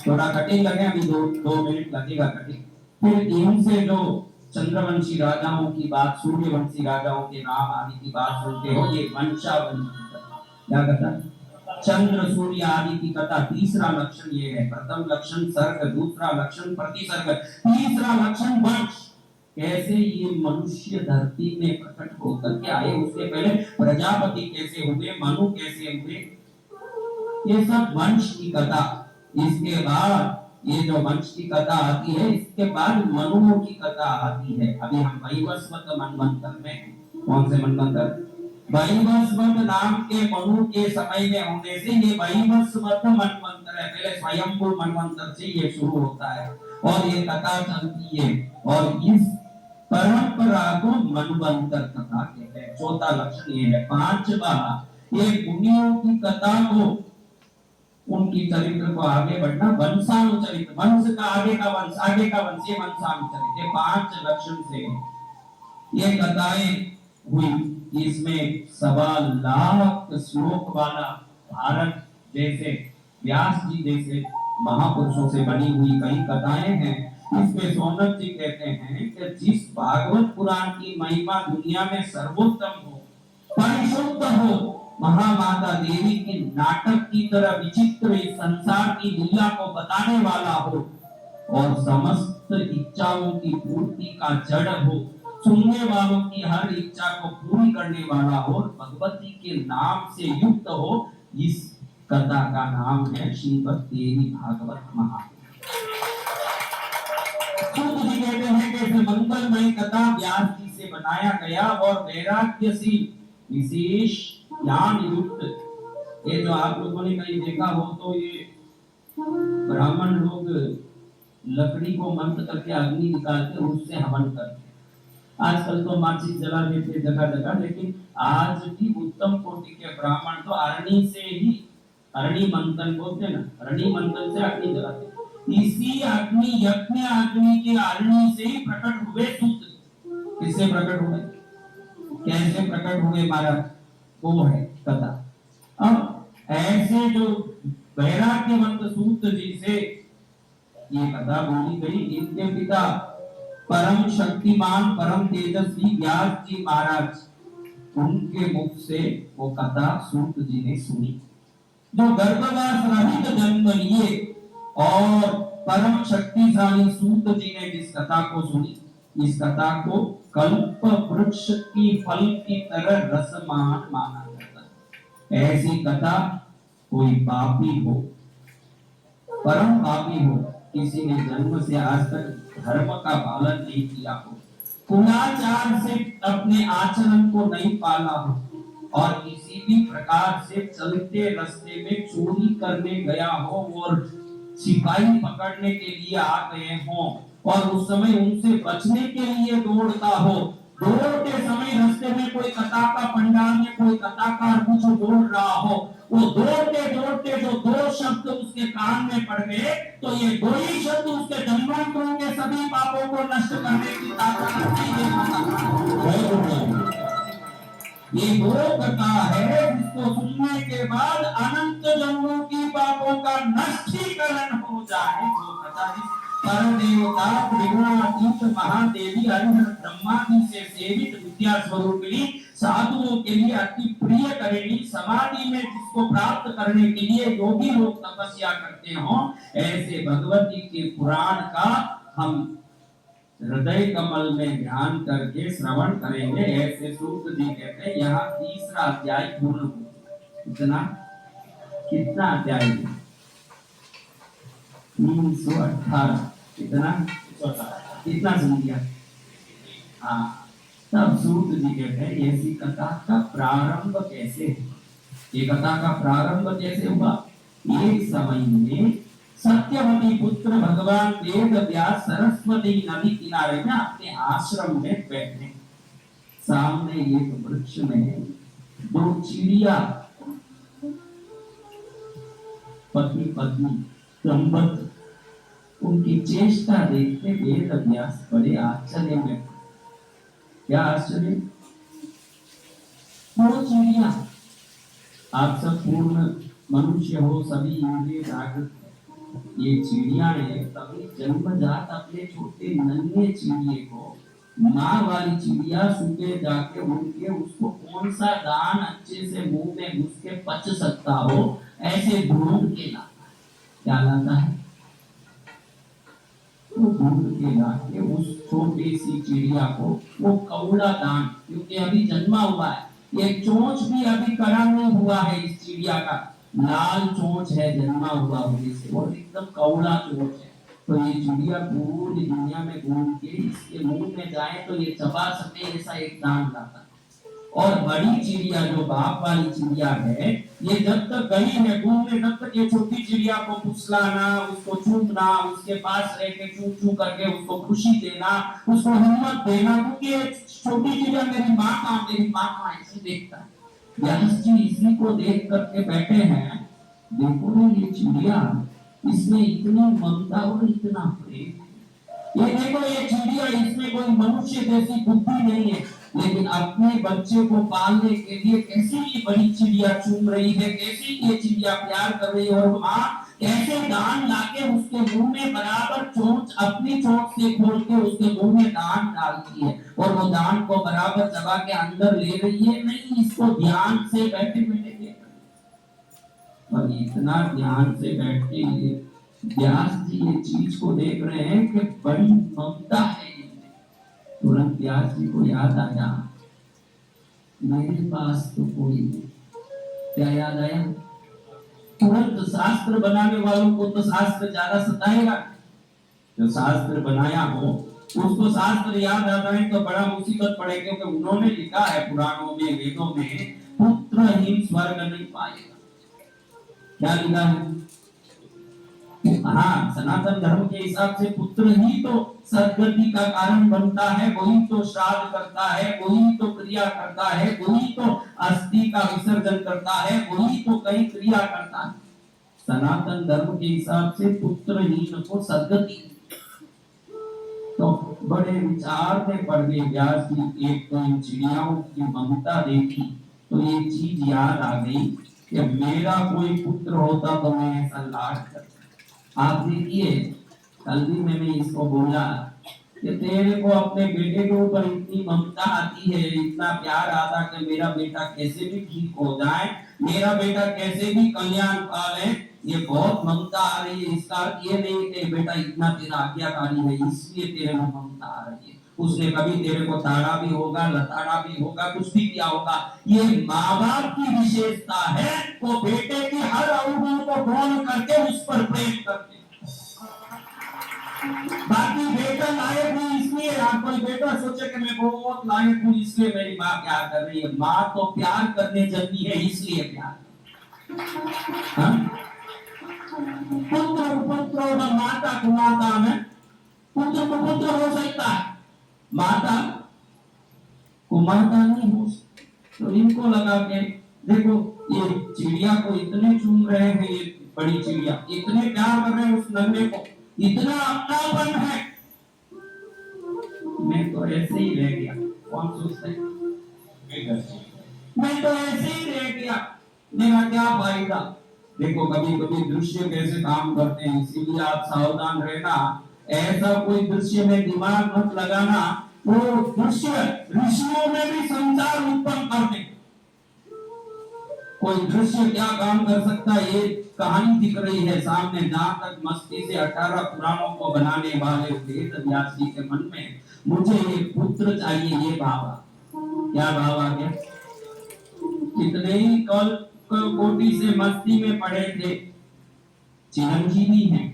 थोड़ा कटिंग लगे, अभी 2 मिनट लगेगा कटिंग। फिर इनसे जो चंद्रवंशी राजाओं की बात, सूर्यवंशी राजाओं के नाम आदि की बात सुनते हो, ये वंशावली क्या कहता है? चंद्र सूर्य आदि की कथा। तीसरा लक्षण ये है, प्रथम लक्षण सर्ग, दूसरा लक्षण प्रतिसर्ग, तीसरा लक्षण वंश। कैसे ये मनुष्य धरती में प्रकट होकर के आए, उसके पहले प्रजापति कैसे हुए, मनु कैसे हुए, ये सब वंश की कथा। इसके बाद ये जो वंश की कथा आती है, इसके बाद मनुओं की कथा आती है। अभी हम वैवस्वत मनवंतर में, कौन से मनवंतर? वैवस्वत नाम के मनु के समय में होने से ये वैवस्वत मनवंतर है। पहले स्वयंभू मनवंतर से ये शुरू होता है और ये कथा चलती है, और इस परंपरा को मनवंतर कथा कहते हैं। चौथा लक्षण ये है। पांचवा, ये मुनियों की कथा को, उनकी चरित्र को आगे बढ़ना, वंशानुचरित, वंश का आगे का वंश, आगे का वंश, ये वंशानुचरित। 5 लक्षण से ये कथाएं हुई। इसमें 1.25 लाख श्लोक वाला भारत जैसे, व्यास जी जैसे महापुरुषों से बनी हुई कई कथाएं हैं। इसमें सोनक जी कहते हैं कि जिस भागवत पुराण की महिमा दुनिया में सर्वोत्तम हो, परिशुद्ध हो, महामाता देवी के नाटक की तरह विचित्र इस संसार की लीला को बताने वाला हो, और समस्त इच्छाओं की पूर्ति का जड़ हो, सुनने वालों की हर इच्छा को पूरी करने वाला हो, भगवती के नाम से युक्त हो, इस कथा का नाम है श्रीमद् देवी भागवत महापुराण। सूत जी कहते हैं कि मंगलमय कथा व्यास जी से बनाया गया और वैराग्य से विशेष ज्ञान युक्त। ये जो आप लोगों ने कहीं देखा हो तो ये ब्राह्मण लोग लकड़ी को मंत्र करके अग्नि निकालते, उससे हवन करते। आजकल तो माचिस जला देते जगह जगह, लेकिन आज भी उत्तम कोटि के ब्राह्मण तो अरणी से ही, अरणी मंथन बोलते ना, अरणी मंथन से अग्नि जलाते। इसी अग्नि यज्ञ अग्नि के अरणी से ही प्रकट हुए सूत। किससे प्रकट हुए, कैसे प्रकट हुए महाराज, वो है कथा। अब ऐसे जो वैराग्यवंत सूत जी से ये कथा बोली गई। इनके पिता परम शक्तिमान परम तेजस्वी व्यास जी महाराज, उनके मुख से वो कथा सूत जी ने सुनी। जो गर्भवास रहित जन्म लिए और परम शक्तिशाली सूत जी ने जिस कथा को सुनी, इस कथा को कल्प वृक्ष की फल की तरह रसमान माना जाता है। ऐसी कथा कोई पापी हो, परम पापी हो, किसी ने जन्म से आज तक धर्म का पालन नहीं किया हो, कुलाचार से अपने आचरण को नहीं पाला हो, और किसी भी प्रकार से चलते रास्ते में चोरी करने गया हो और सिपाही पकड़ने के लिए आ गए हो, और उस समय उनसे बचने के लिए दौड़ता हो, दौड़ते समय रास्ते में कोई कथा का पंडाल में कोई कथाकार कुछ बोल रहा हो, वो दौड़ते दौड़ते जो 2 शब्द उसके कान में पड़ गए, तो ये 2 ही शब्द उसके जन्मांतरों के सभी पापों को नष्ट करने की ताकत रखती है। ये वो कथा है जिसको सुनने के बाद अनंत जन्मों की पापों का नष्टीकरण हो जाए। वो कथा है परदेवता त्रिगुणातीत महादेवी हरिहर ब्रह्मादि से सेवित विद्या स्वरूपिणी, साधुओं के लिए अति प्रिय करेणी, समाधि में जिसको प्राप्त करने के लिए योगी लोग तपस्या करते हो, ऐसे भगवती के पुराण का हम हृदय कमल में ध्यान करके श्रवण करेंगे। ऐसे सूत जी कहते हैं। यहाँ 3रा अध्याय पूर्ण हो। इतना कितना अध्याय है? 318। कितना कितना सुन लिया। हाँ, तब सूत जी कहते हैं ऐसी कथा का प्रारंभ कैसे हुआ, ये कथा का प्रारंभ कैसे हुआ। एक समय में सत्यवती पुत्र भगवान वेद व्यास सरस्वती नदी किनारे में अपने आश्रम में बैठे, सामने एक वृक्ष में दो चिड़िया पति पत्नी दंपति, उनकी चेष्टा देखते वेद व्यास बड़े आश्चर्य में। क्या आश्चर्य, वो चिड़िया, आप सब पूर्ण मनुष्य हो, सभी इंद्रिय जागृत है, ये चिड़िया ने कभी जन्मजात अपने छोटे नन्हे चिड़िए को माँ वाली चिड़िया सुबह जाके उनके उसको कौन सा दान अच्छे से मुंह में घुस के पच सकता हो ऐसे ढूंढ के लाता है। क्या लाता है, वो ढूंढ के लाके उस छोटी सी चिड़िया को वो कौड़ा दान, क्योंकि अभी जन्मा हुआ है, ये चोंच भी अभी कड़ा नहीं हुआ है, इस चिड़िया का लाल चोंच है जन्मा हुआ होने से, और एकदम कौड़ा चोंच है। तो ये चिड़िया पूरी दुनिया में घूम के इसके मुंह में जाए तो ये चबा सके ऐसा एक दान लाता है। और बड़ी चिड़िया जो बाप वाली चिड़िया है, ये जब तक गई है घूमने तब तक ये छोटी चिड़िया को फुसलाना, उसको चूमना, उसके पास रह के चू चू करके उसको खुशी देना, उसको हिम्मत देना, क्योंकि ये छोटी चिड़िया मेरी माँ कहाँ ऐसे देखता है। व्यास जी इसी को देख करके बैठे हैं, देखो ना ये चिड़िया, इसमें इतनी ममता और इतना प्रेम, ये देखो ये चिड़िया, इसमें कोई मनुष्य जैसी बुद्धि नहीं है, लेकिन अपने बच्चे को पालने के लिए कैसे ये बड़ी चिड़िया चूम रही है, कैसे ये चिड़िया प्यार कर रही है, और माँ कैसे दान लाके उसके मुंह में बराबर चोंच अपनी चोंच से खोल के उसके मुंह में दान डालती है, और वो दान को बराबर चबा के अंदर ले रही है, नहीं इसको ध्यान से बैठे बैठे देख, और इतना ध्यान से बैठ के व्यास जी ये चीज को देख रहे हैं कि बड़ी ममता है। तुरंत व्यास जी को याद आया, मेरे पास तो कोई नहीं। क्या याद आया, तुरंत शास्त्र बनाने वालों को तो शास्त्र ज्यादा सताएगा, जो शास्त्र बनाया हो उसको शास्त्र याद आ जाए तो बड़ा मुसीबत पड़े, क्योंकि उन्होंने लिखा है पुराणों में वेदों में, पुत्रहीन स्वर्ग नहीं पाएगा। क्या लिखा है, हाँ, सनातन धर्म के हिसाब से पुत्र ही तो सद्गति का कारण बनता है, वही तो श्राद्ध करता है, वही तो क्रिया करता है, वही तो अस्थि का विसर्जन करता है, वही तो कई क्रिया करता है। सनातन धर्म के हिसाब से पुत्रहीन को सद्गति, तो बड़े विचार में पड़ गए व्यास जी। एक तो इन चिड़ियाओं की ममता देखी तो ये चीज याद आ गई कि मेरा कोई पुत्र होता तो मैं ऐसा लाड करता। आप देखिए, कल भी मैंने इसको बोला कि तेरे को अपने बेटे के ऊपर इतनी ममता आती है, इतना प्यार आता कि मेरा बेटा कैसे भी ठीक हो जाए, मेरा बेटा कैसे भी कल्याण पाले, ये बहुत ममता आ रही है। इसका ये नहीं कि बेटा इतना तेरा आज्ञाकारी है इसलिए तेरे में ममता आ रही है, उसने कभी तेरे को ताड़ा भी होगा, लताड़ा भी होगा, कुछ भी किया होगा, ये माँ बाप की विशेषता है, वो बेटे की हर अंगों को ग्रहण करके उस पर प्रेम करते। बाकी बेटा लायक हूँ इसलिए, आप कोई बेटा सोचे कि मैं बहुत लायक हूँ इसलिए मेरी माँ प्यार कर रही है, माँ तो प्यार करने जल्दी है इसलिए प्यार। पुत्र पुत्र और माता को माता में, पुत्र को पुत्र हो सकता है, माता को माता नहीं हो सकती। तो इनको लगा के देखो, ये चिड़िया को इतने चूम रहे हैं, ये बड़ी चिड़िया इतने प्यार कर रहे हैं उस नन्हे को, इतना अपनापन है, मैं तो ऐसे ही रह गया। कौन सोचता है मैं तो ऐसे ही रह गया, मेरा क्या फायदा। देखो कभी कभी दृश्य कैसे काम करते हैं, इसीलिए आप सावधान रहना, ऐसा कोई दृश्य में दिमाग मत लगाना, वो दृश्य ऋषियों में भी संसार उत्पन्न करते। कोई दृश्य क्या काम कर सकता है, ये कहानी दिख रही है सामने, जहां तक मस्ती से 18 पुराणों को बनाने वाले वेद व्यास जी के मन में मुझे ये पुत्र चाहिए, ये बाबा, क्या बाबा क्या, कितने ही कल कोटि से मस्ती में पड़े थे, चिरंजीवी हैं,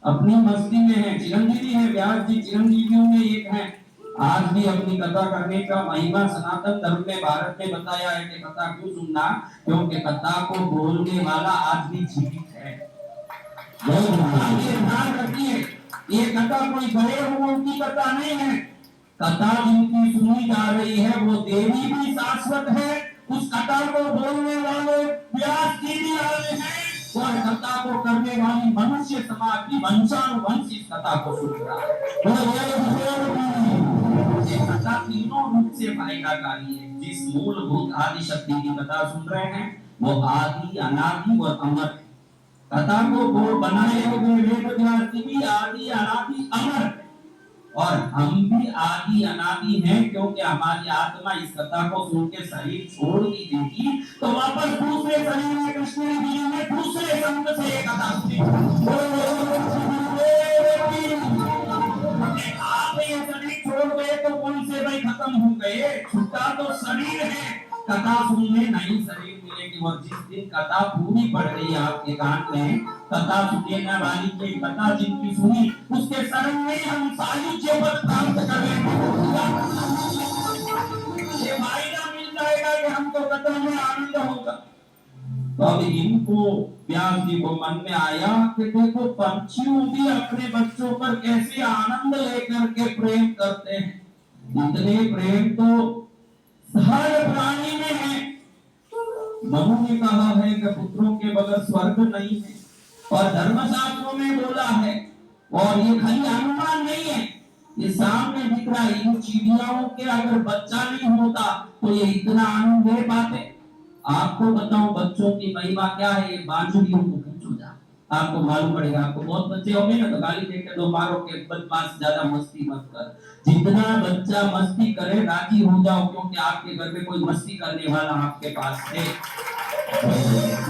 अपनी मस्ती में है, चिरंजीवी है, व्यास जी चिरंजीवियों में एक है। आज भी अपनी कथा करने का महिमा सनातन धर्म में भारत में बताया है कि कथा क्यों सुनना, क्योंकि कथा को बोलने वाला आज भी जीवित है। ये ध्यान रखिए, ये कथा कोई गए हुओं की कथा नहीं है। कथा जिनकी सुनी जा रही है वो देवी भी शाश्वत है, उस कथा को बोलने वाले व्यास जी भी आए हैं, और कथा को करने वाली मनुष्य समाज की वंशानुवंश इस कथा को सुन रहा है। ये कथा तीनों रूप से फायदाकारी है। जिस मूलभूत आदि शक्ति की कथा सुन रहे हैं वो आदि, अनादि और अमर। कथा को वो बनाए हुए वेद व्यास जी भी आदि, अनादि, अमर, और हम भी आदि अनादि हैं, क्योंकि हमारी आत्मा इस कथा को सुन के शरीर छोड़ भी देगी तो वापस दूसरे शरीर में कृष्ण जी में दूसरे संत से ये कथा सुनेगी। आप ये शरीर छोड़ गए तो कौन से भाई खत्म हो गए, छुट्टा तो शरीर है, कथा सुनने नहीं शरीर मिलेगी। और जिस दिन कथा पूरी पड़ गई आपके कान में, कथा सुनने वाली की कथा जिनकी सुनी उसके शरण में हम सायुज्य पद प्राप्त कर लेंगे। ये फायदा मिल जाएगा कि हमको कथा में आनंद होगा। तो अब इनको व्यास जी को मन में आया कि देखो पंछियों भी अपने बच्चों पर कैसे आनंद लेकर के प्रेम करते हैं, इतने प्रेम तो हर प्राणी में है। मनु ने कहा है कि पुत्रों के बगैर स्वर्ग नहीं है, और धर्मशास्त्रों में बोला है, और ये खाली अनुमान नहीं है, ये सामने दिख रहा है। इन चिड़ियाओं के अगर बच्चा नहीं होता तो ये इतना आनंद दे पाते। आपको बताऊं बच्चों की महिमा क्या है, ये बांझड़ियों को पूछो जा, आपको मालूम पड़ेगा। आपको बहुत बच्चे होंगे ना तो गाली देके दो, मारो के बदमाश ज्यादा मस्ती मत कर। जितना बच्चा मस्ती करे राजी हो जाओ, क्योंकि आपके घर में कोई मस्ती करने वाला आपके पास है।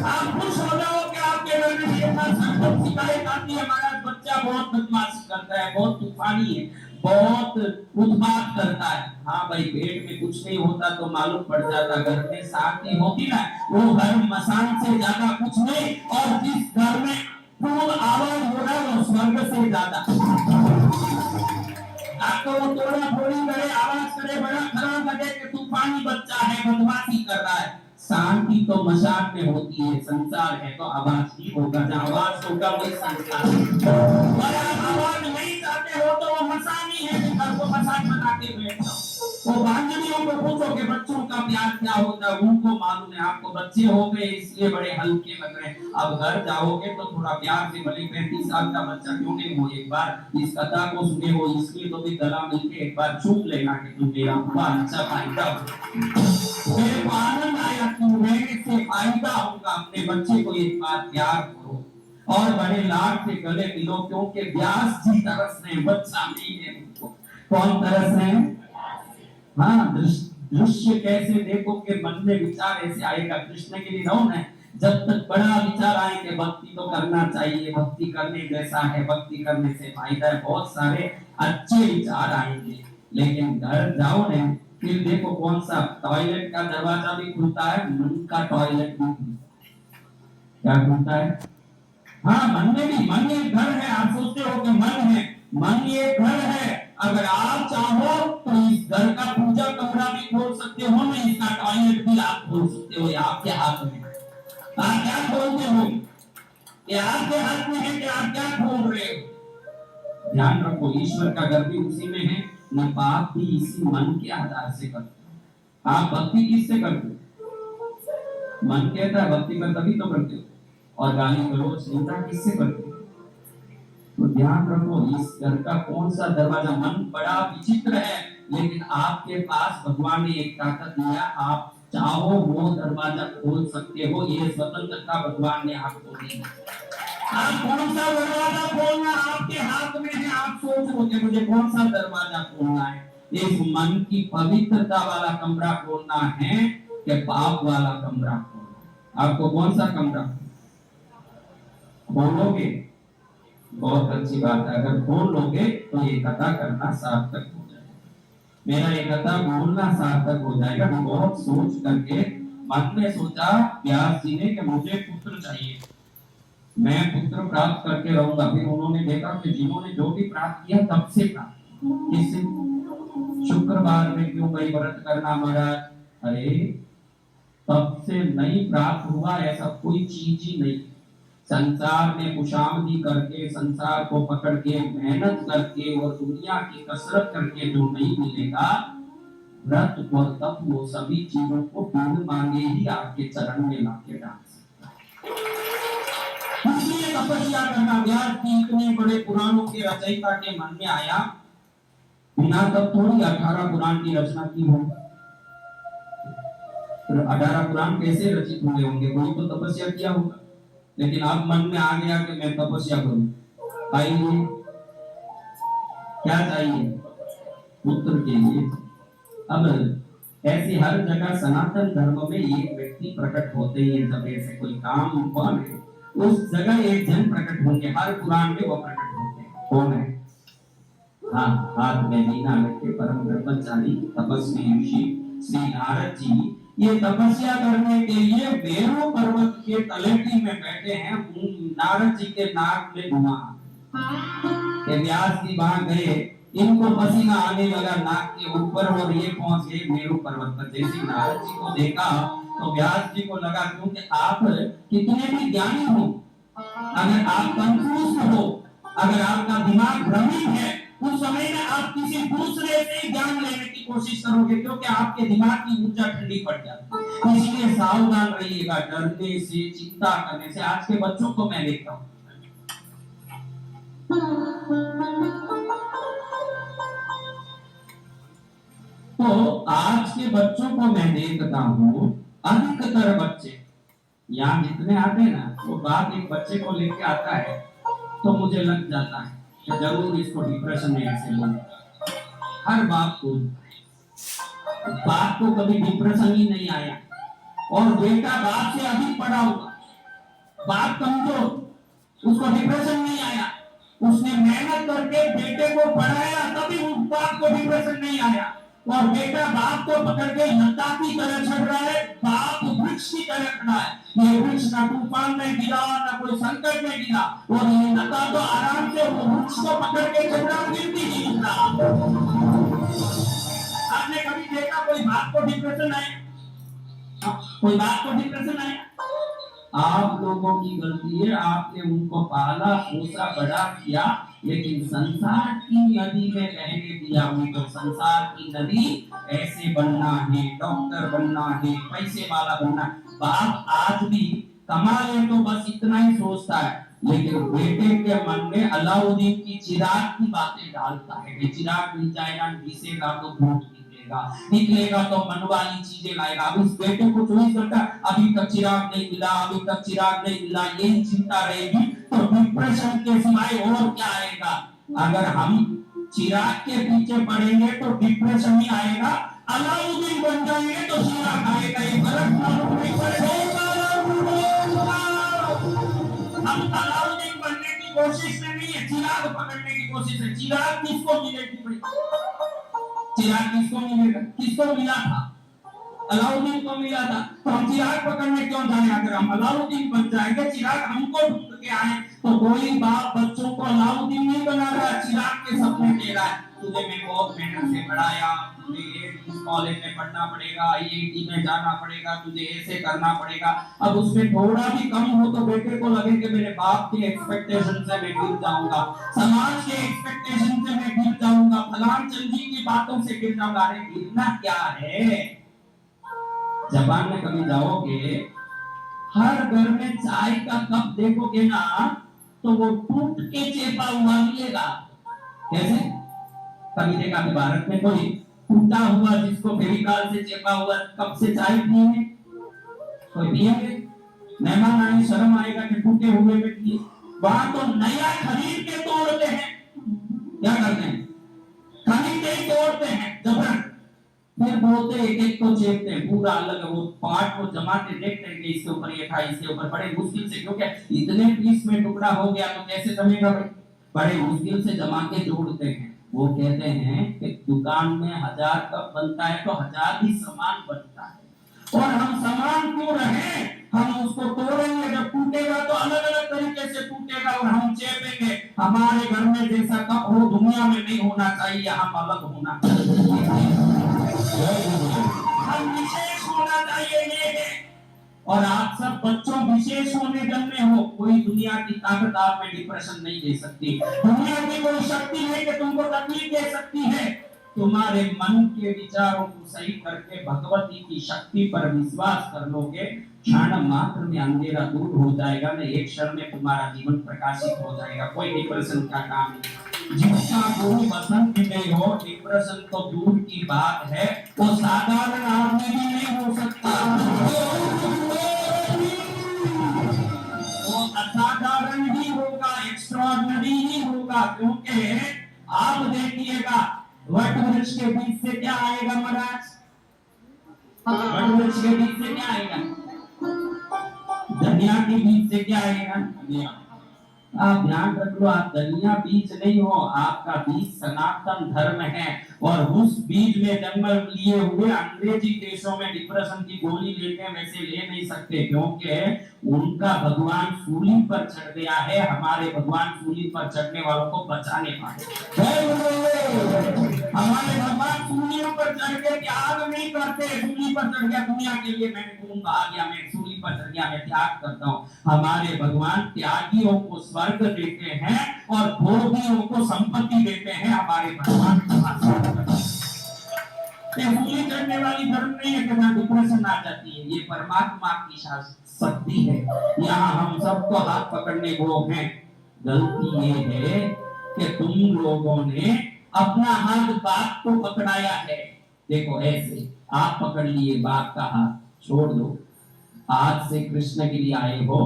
आप खुश हो जाओ कि आपके घर में ये सब शिकायत आती है, हमारा बच्चा बहुत बदमाशी करता है, बहुत तूफानी है, बहुत उत्पात करता है। हाँ भाई, पेट में कुछ नहीं होता तो मालूम पड़ जाता, घर में शांति होती ना, वो घर मसान से ज्यादा कुछ नहीं, और जिस घर में खूब आवाज हो रहा है वो स्वर्ग से ज्यादा। आपको वो तोड़ा फोड़ी करे, आवाज करे, बड़ा खराब लगे कि तूफानी बच्चा है, बदमाशी कर रहा है। शांति तो मशाक में होती है, संसार है तो आवाज ही होगा, जहाँ आवाज होगा वही संसार है। और आप आवाज नहीं चाहते हो तो वो मसान ही है, घर को मसान बना के बैठ जाओ। वो बांझड़ियों को पूछो कि बच्चों का प्यार क्या होता है, उनको मालूम है। आपको बच्चे हो गए इसलिए बड़े हल्के लग रहे हैं, अब घर जाओगे तो थोड़ा प्यार से, भले 35 साल का बच्चा क्यों नहीं हो, एक बार इस कथा को सुने हो इसलिए तो भी गला मिलके एक बार चूम लेना कि तुम मेरा हुआ अच्छा फायदा हो, मेरे को आनंद आया, तुम्हें से फायदा होगा। अपने बच्चे को एक बार प्यार करो और बड़े लाड से गले मिलो, क्योंकि व्यास जी तरस रहे, बच्चा नहीं है उनको। कौन तरस रहे हैं? हाँ, दृश्य कैसे देखो के मन में विचार ऐसे आएगा। कृष्ण के लिए रहो ना, जब तक बड़ा विचार आए कि भक्ति तो करना चाहिए, भक्ति करने जैसा है, भक्ति करने से फायदा है, बहुत सारे अच्छे विचार आएंगे। लेकिन घर जाओ ना, फिर देखो कौन सा टॉयलेट का दरवाजा भी खुलता है, मन का टॉयलेट भी क्या खुलता है। हाँ, मन में भी, मन एक घर है। आप सोचते हो कि मन है, मन ये घर है। अगर आप चाहो तो इस घर का पूजा कमरा भी खोल सकते हो ना, इसका टॉयलेट भी आप खोल सकते हो, ये आपके हाथ में। आप क्या खोलते हो, ये आपके हाथ में है कि आप क्या खोल रहे हो। ध्यान रखो, ईश्वर का घर भी उसी में है, न पाप भी इसी मन के आधार से करते हो। आप भक्ति किससे करते हो? मन कहता है भक्ति कर तभी तो करते हो, और गाली गलौज निंदा किससे करते हो? तो ध्यान रखो, इस घर का कौन सा दरवाजा, मन बड़ा विचित्र है, लेकिन आपके पास भगवान ने एक ताकत दिया, आप चाहो वो दरवाजा खोल सकते हो, ये स्वतंत्रता भगवान ने आपको दी। आप कौन सा दरवाजा खोलना आपके हाथ में है। आप सोच लो कि मुझे कौन सा दरवाजा खोलना है, इस मन की पवित्रता वाला कमरा खोलना है कि पाप वाला कमरा खोलना। आपको कौन सा कमरा खोलोगे? बहुत अच्छी बात है, अगर खोल लोगे तो ये कथा करना सार्थक हो जाएगा, मेरा ये कथा बोलना सार्थक हो जाएगा। बहुत सोच करके मन में सोचा व्यास जी ने कि मुझे पुत्र चाहिए, मैं पुत्र प्राप्त करके रहूंगा। फिर उन्होंने देखा कि जिन्होंने जो भी प्राप्त किया तब से प्राप्त किया। किससे? शुक्रवार में क्यों गई व्रत करना महाराज? अरे तब से नहीं प्राप्त हुआ ऐसा कोई चीज ही नहीं। संसार में खुशामदी करके, संसार को पकड़ के, मेहनत करके और दुनिया की कसरत करके जो नहीं मिलेगा, व्रत और तप वो सभी चीजों को बिन मांगे ही आपके चरण में लाके डाल सकता है। इसलिए तपस्या करना। व्यास जी इतने बड़े पुराणों के रचयिता के मन में आया, बिना तब थोड़ी 18 पुराण की रचना की हो। 18 पुराण कैसे रचित हुए होंगे? कोई तो तपस्या किया होगा। लेकिन अब मन में आ गया कि मैं तपस्या करूं। आइए, क्या चाहिए? पुत्र के लिए। अब ऐसे हर जगह सनातन धर्म में एक व्यक्ति प्रकट होते ही, जब ऐसे कोई काम बने उस जगह एक जन प्रकट होंगे। हर पुराण में वो प्रकट होते हैं। कौन है? हाँ, हाथ में वीणा लेके परम ब्रह्मचारी तपस्वी ऋषि श्री नारद जी ये तपस्या करने के लिए मेरु पर्वत के तलेटी में बैठे हैं। नारद जी के नाक में धुआं के व्यास जी वहां गए, इनको पसीना आने लगा नाक के ऊपर और ये पहुंच गए मेरु पर्वत पर। जैसे नारद जी को देखा तो व्यास जी को लगा, क्योंकि आप कितने भी ज्ञानी हो, अगर आप कंफ्यूज हो, अगर आपका दिमाग भ्रमित है, उस समय में आप किसी दूसरे से ज्ञान लेने की कोशिश करोगे, क्योंकि आपके दिमाग की ऊर्जा ठंडी पड़ जाती है। इसलिए सावधान रहिएगा डरने से, चिंता करने से। आज के बच्चों को मैं देखता हूँ, तो आज के बच्चों को मैं देखता हूँ, अधिकतर बच्चे यहाँ जितने आते हैं ना, वो बात एक बच्चे को लेके आता है तो मुझे लग जाता है कि जरूर इसको डिप्रेशन में ऐसे बोलते। हर बाप को कभी डिप्रेशन ही नहीं आया, और बेटा बाप से अधिक पढ़ा हुआ, बाप कमजोर, उसको डिप्रेशन नहीं आया। उसने मेहनत करके बेटे को पढ़ाया, तभी उस बाप को डिप्रेशन नहीं आया। और बेटा बाप को पकड़ के लता की तरह चढ़ रहा है, बाप वृक्ष की तरह खड़ा है। ये वृक्ष ना तूफान में गिरा, ना कोई संकट में गिरा, और ये लता तो आराम से वो वृक्ष को पकड़ के चढ़ रहा, गिरती नहीं गिरा। आपने कभी देखा कोई बाप को डिप्रेशन आया? कोई बाप को डिप्रेशन आया? आप लोगों की गलती है, आपने उनको पाला पोसा बड़ा किया, लेकिन संसार की नदी में बहने दिया उनको। संसार की नदी ऐसे बनना है, डॉक्टर बनना है, पैसे वाला बनना। बाप आज भी कमा ले तो बस इतना ही सोचता है, लेकिन बेटे के मन में अलाउद्दीन की चिराग की बातें डालता है। चिराग मिल जाएगा, घिसेगा तो भूत निकलेगा तो मन वाली चीजें लाएगा। अब इस बेटे को 24 घंटा अभी तक चिराग नहीं मिला, अभी तक चिराग नहीं मिला, यही चिंता रहेगी तो डिप्रेशन के सिवाय और क्या आएगा? अगर हम चिराग के पीछे पड़ेंगे तो डिप्रेशन ही आएगा, अलाउद्दीन बन जाएंगे तो चिराग आएगा। ये फर्क मालूम नहीं पड़ेगा। हम अलाउद्दीन बनने की कोशिश में नहीं है, चिराग पकड़ने की कोशिश है। चिराग किसको मिलेगी भाई? चिराग किसको मिलेगा? किसको मिला था? अलाउद्दीन को मिला था। तो हम चिराग पकड़ने क्यों जाए? अगर हम अलाउद्दीन बन जाएंगे, चिराग हमको ढूंढ के आए, तो कोई बाप बच्चों को अलाउद्दीन नहीं बना रहा, चिराग के सपने दे रहा है। तुझे मैं बहुत मेहनत से पढ़ाया, तुझे इस कॉलेज में पढ़ना पड़ेगा, आईआईटी में जाना पड़ेगा, तुझे ऐसे करना पड़ेगा। अब उसमें थोड़ा भी कम हो तो बेटे को लगे कि मेरे बाप के एक्सपेक्टेशन से मैं गिर जाऊंगा, समाज के एक्सपेक्टेशन से मैं गिर जाऊंगा, फलान चंद जी की बातों से गिर जाऊंगा। अरे गिरना क्या है? जापान में कभी जाओगे, हर घर में चाय का कप देखोगे ना, तो वो टूट के चेपा हुआ मिलेगा। कैसे? कभी देखा कि भारत में कोई टूटा हुआ, जिसको फेविकॉल से चेपा हुआ कप से चाय पिएंगे? कोई पिएंगे? मेहमान आए, शर्म आएगा कि टूटे हुए में पिए। वहां तो नया खरीद के तोड़ते हैं। क्या करते हैं? खरीद के तोड़ते हैं जबरन, फिर बोलते एक एक को चेपते हैं, पूरा अलग वो पार्ट को जमाते, देखते हैं कि इसके ऊपर ये था, इसके ऊपर, बड़े मुश्किल से, क्योंकि इतने पीस में टुकड़ा हो गया तो कैसे जमेगा भाई? बड़े मुश्किल से जमा के जोड़ते हैं। वो कहते हैं कि दुकान में 1000 कप बनता है तो 1000 ही सामान बनता है, और हम सामान क्यों रहे? हम उसको तोड़ेंगे, जब टूटेगा तो अलग अलग तरीके से टूटेगा और हम चेपेंगे। हमारे घर में जैसा कप हो दुनिया में नहीं होना चाहिए, हम अलग होना चाहिए, हम विशेष होना चाहिए, ये है। और आप सब बच्चों विशेष होने जन्मे हो, कोई दुनिया की ताकत आप में डिप्रेशन नहीं दे सकती, दुनिया की कोई शक्ति नहीं कि तुमको तकलीफ दे सकती है। तुम्हारे मन के विचारों को सही करके भगवती की शक्ति पर विश्वास कर लोगे, क्षण मात्र में अंधेरा दूर हो जाएगा, न एक क्षण में तुम्हारा जीवन प्रकाशित हो जाएगा। कोई डिप्रेशन का काम नहीं। जिसका गुरु बसंत नहीं हो, डिप्रेशन तो दूर की बात है, वो साधारण आदमी भी नहीं हो सकता, वो असाधारण ही होगा, एक्स्ट्राऑर्डिनरी ही होगा। क्योंकि आप देखिएगा वट वृक्ष के बीच से क्या आएगा महाराज, वट वृक्ष के बीच से क्या आएगा, धनिया के बीच से क्या आएगा। आप ध्यान रख लो, आप धनिया बीज नहीं हो, आपका बीज सनातन धर्म है। और उस बीज में जन्म लिए हुए अंग्रेजी देशों में डिप्रेशन की गोली लेते हैं, वैसे ले नहीं सकते, क्योंकि उनका भगवान सूली पर चढ़ गया है, हमारे भगवान सूली पर चढ़ने वालों को बचाने वाले। हमारे भगवान सूलियों पर चढ़ के त्याग नहीं करते, सूली पर चढ़ गया दुनिया के लिए, मैंने खून बहा दिया, मैं सूली पर चढ़ गया, मैं त्याग करता हूँ। हमारे भगवान त्यागियों को स्वर्ग देते हैं और भोगियों को संपत्ति देते हैं। हमारे भगवान सूली चढ़ने वाली धर्म नहीं है कि ना डिप्रेशन आ जाती है, ये परमात्मा की शक्ति है। यहाँ हम सबको हाथ पकड़ने को हैं। गलती ये है कि तुम लोगों ने अपना हाथ बाप को पकड़ाया है। देखो ऐसे आप पकड़ लिए बाप का हाथ, छोड़ दो। आज से कृष्ण के लिए आए हो,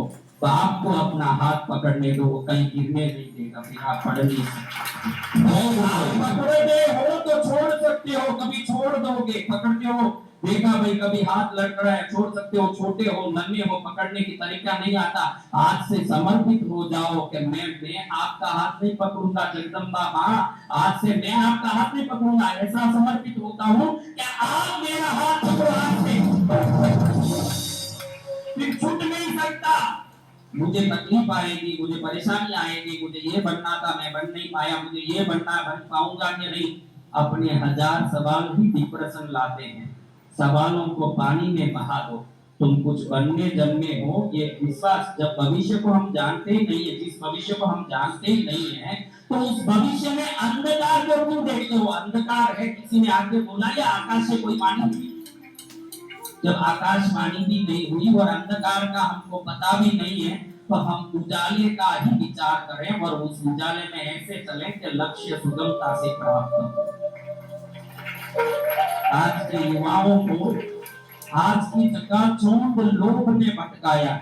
बाप को अपना हाथ पकड़ने दो, वो कहीं गिरने नहीं देगा, फिर आप पढ़ नहीं सकते। आप पकड़े गए हो तो छोड़ सकते हो, कभी छोड़ दोगे, पकड़ते हो, देखा भाई कभी हाथ लड़ रहा है, छोड़ सकते हो, छोटे हो नन्हे हो, पकड़ने की तरीका नहीं आता। आज से समर्पित हो जाओ कि मैं आपका हाथ नहीं पकड़ूंगा जगदम्बा माँ, आज से मैं आपका हाथ नहीं पकड़ूंगा, ऐसा समर्पित होता हूँ कि आप मेरा हाथ पकड़ो, हाथ से फिर छूट नहीं सकता। मुझे तकलीफ आएगी, मुझे परेशानी आएगी, मुझे ये बनना था मैं बन नहीं पाया, मुझे ये बनना बन पाऊंगा कि नहीं, अपने हजार सवाल ही डिप्रेशन लाते हैं। सवालों को पानी में बहा दो, तुम कुछ बनने जन्मे हो, ये विश्वास। जब भविष्य को हम जानते ही नहीं है, जिस भविष्य को हम जानते ही नहीं है, तो उस भविष्य में अंधकार को क्यों देखते हो। अंधकार है, किसी ने आगे बोला या आकाश से कोई पानी हुई, जब आकाशवाणी भी नहीं हुई और अंधकार का हमको पता भी नहीं है, तो हम उजाले का ही विचार करें और उस उजाले में ऐसे चलें कि लक्ष्य सुगमता से प्राप्त हो। आज के युवाओं को आज की चकाचौंध लोभ ने भटकाया।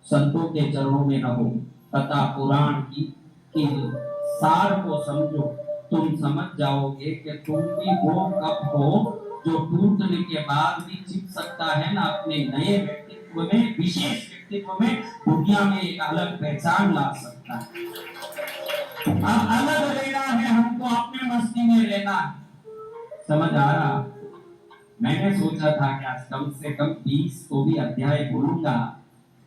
संतों के चरणों में रहो, कथा पुराण की सार को समझो, तुम समझ जाओगे कि तुम भी वो कप हो जो टूटने के बाद भी छिप सकता है ना अपने नए व्यक्तित्व में, विशेष व्यक्तित्व में, दुनिया में एक अलग पहचान ला सकता है। अब अलग रहना है हमको, अपने मस्ती में रहना है। समझ आ रहा। मैंने सोचा था कि आज कम से कम 20 तो भी अध्याय बोलूंगा,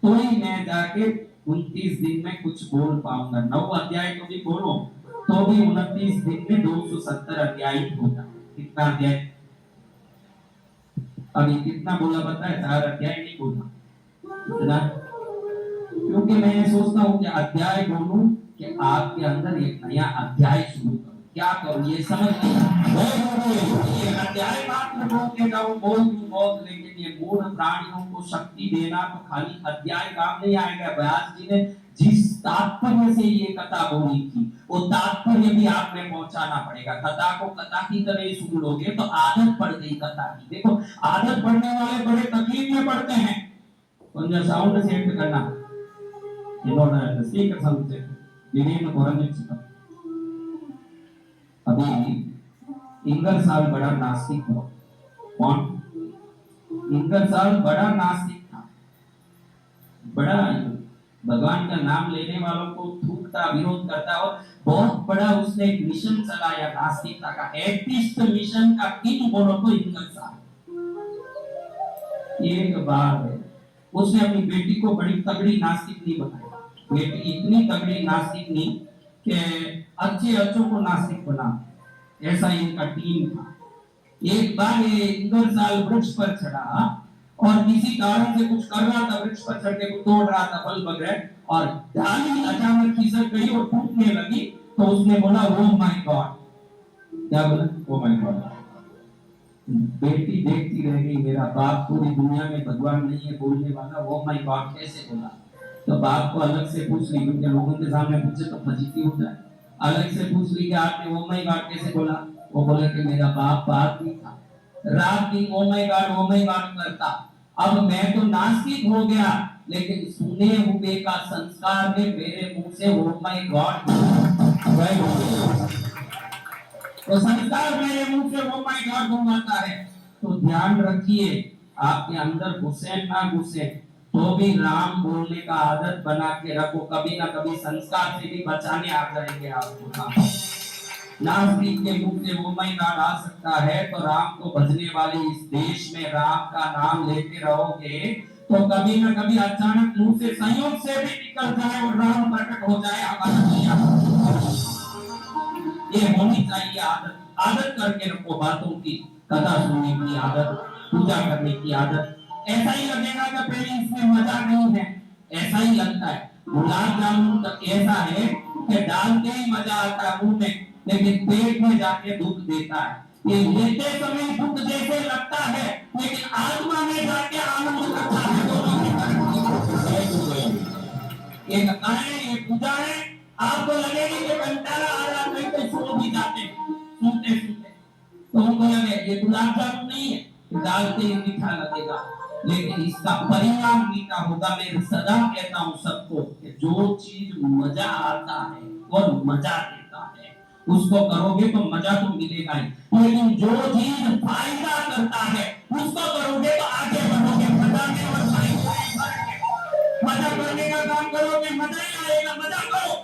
तो ही मैं जाके 29 दिन में कुछ बोल पाऊंगा। 9 अध्याय तो भी बोलो तो भी 29 दिन में 270 अध्याय होता। कितना अध्याय अभी कितना बोला पता है? 4 अध्याय नहीं बोला इतना, क्योंकि मैं सोचता हूँ कि अध्याय बोलूं कि आपके अंदर एक नया अध्याय शुरू करूं। क्या करूं ये समझ नहीं। ये अध्याय मात्र बोलते जाऊं, बोल लेकिन ये मूल प्राणियों को शक्ति देना तो खाली अध्याय काम नहीं आएगा। व्यास जी ने जिस तात्पर्य से ये कथा बोली थी, वो तात्पर्य भी आपने पहुंचाना पड़ेगा। कथा को कथा की तरह सुन लोगे तो आदत पड़ गई कथा की। देखो आदत पड़ने वाले बड़े तकलीफ में पड़ते हैं। கொஞ்சம் சவுண்ட் செட் करना, என்னோட ஸ்பீக்கர் சவுண்ட் திடீர்னு குறைஞ்சிச்சு। अभी इंगरसाल बड़ा नास्तिक था। कौन? इंगरसाल बड़ा नास्तिक था, बड़ा भगवान का नाम लेने वालों को थूकता, विरोध करता, और बहुत बड़ा उसने एक मिशन चलाया नास्तिकता का। एथिस्ट मिशन का किंग बोलो तो इंगरसाल। एक बार उसने अपनी बेटी को बड़ी तगड़ी नास्तिकनी बनाया। बेटी इतनी तगड़ी नास्तिकनी कि अच्छे अच्छों को नास्तिक बना, ऐसा इनका टीम था। एक बार ये इंदौर साल वृक्ष पर चढ़ा और किसी कारण से कुछ कर रहा था, वृक्ष पर चढ़ के कुछ तोड़ रहा था फल वगैरह, और डाली अचानक खिसक गई और टूटने लगी। तो उसने बोला ओ माय गॉड। क्या बोला? Oh my God. बेटी देखती रह गई, मेरा बाप पूरी दुनिया में भगवान नहीं है बोलने वाला, ओ माय गॉड कैसे बोला? तो बाप को अलग से पूछ ली, क्योंकि लोगों के सामने पूछे तो फजीती हो जाए। अलग से पूछ ली कि आपने ओ माय गॉड कैसे बोला? वो बोले कि मेरा बाप ही था, रात दिन ओ माय गॉड करता। अब मैं तो नास्तिक हो गया, लेकिन सुने हुए का संस्कार में मेरे मुंह से ओ माय गॉड तो संस्कार मेरे मुंह से ओ माय गॉड आता है। तो ध्यान रखिए, आपके अंदर हुसैन ना घुसे तो भी राम बोलने का आदत बना के रखो, कभी ना कभी संस्कार से भी बचाने आ जाएंगे आपको। नास्तिक के मुंह से वो माय गॉड आ सकता है, तो राम को भजने वाले इस देश में राम का नाम लेते रहोगे तो कभी ना कभी अचानक मुंह से संयोग से भी निकल जाए और राम प्रकट हो जाए हमारा। ये होनी चाहिए आदत। आदत करके रखो बातों की, कथा सुनने की आदत, पूजा करने की आदत। ऐसा ही लगेगा कि पहले इसमें मजा नहीं है, ऐसा ही लगता है। गुलाब जामुन तो ऐसा है कि डालते ही मजा आता है मुंह में, लेकिन पेट में जाके दुख देता है। ये लेते समय दुख जैसे लगता है, लेकिन आत्मा में जाके आनंद लगता है। दोनों की ये कथा है, ये पूजा है। आपको लगेगी कि कंटाला आ रहा, कहीं पे सो भी जाते सुनते सुनते, तो हमको लगे ये गुलाब जामुन नहीं है, डालते ही मीठा लगेगा, लेकिन इसका परिणाम मीठा होगा। मैं सदा कहता हूँ सबको कि जो चीज मजा आता है और मजा देता है उसको करोगे तो मजा तो मिलेगा ही, लेकिन जो चीज फायदा करता है उसको करोगे तो आगे बढ़ोगे। मजा में और फायदा मजा करने का काम करोगे, मजा ही आएगा। मजा करो।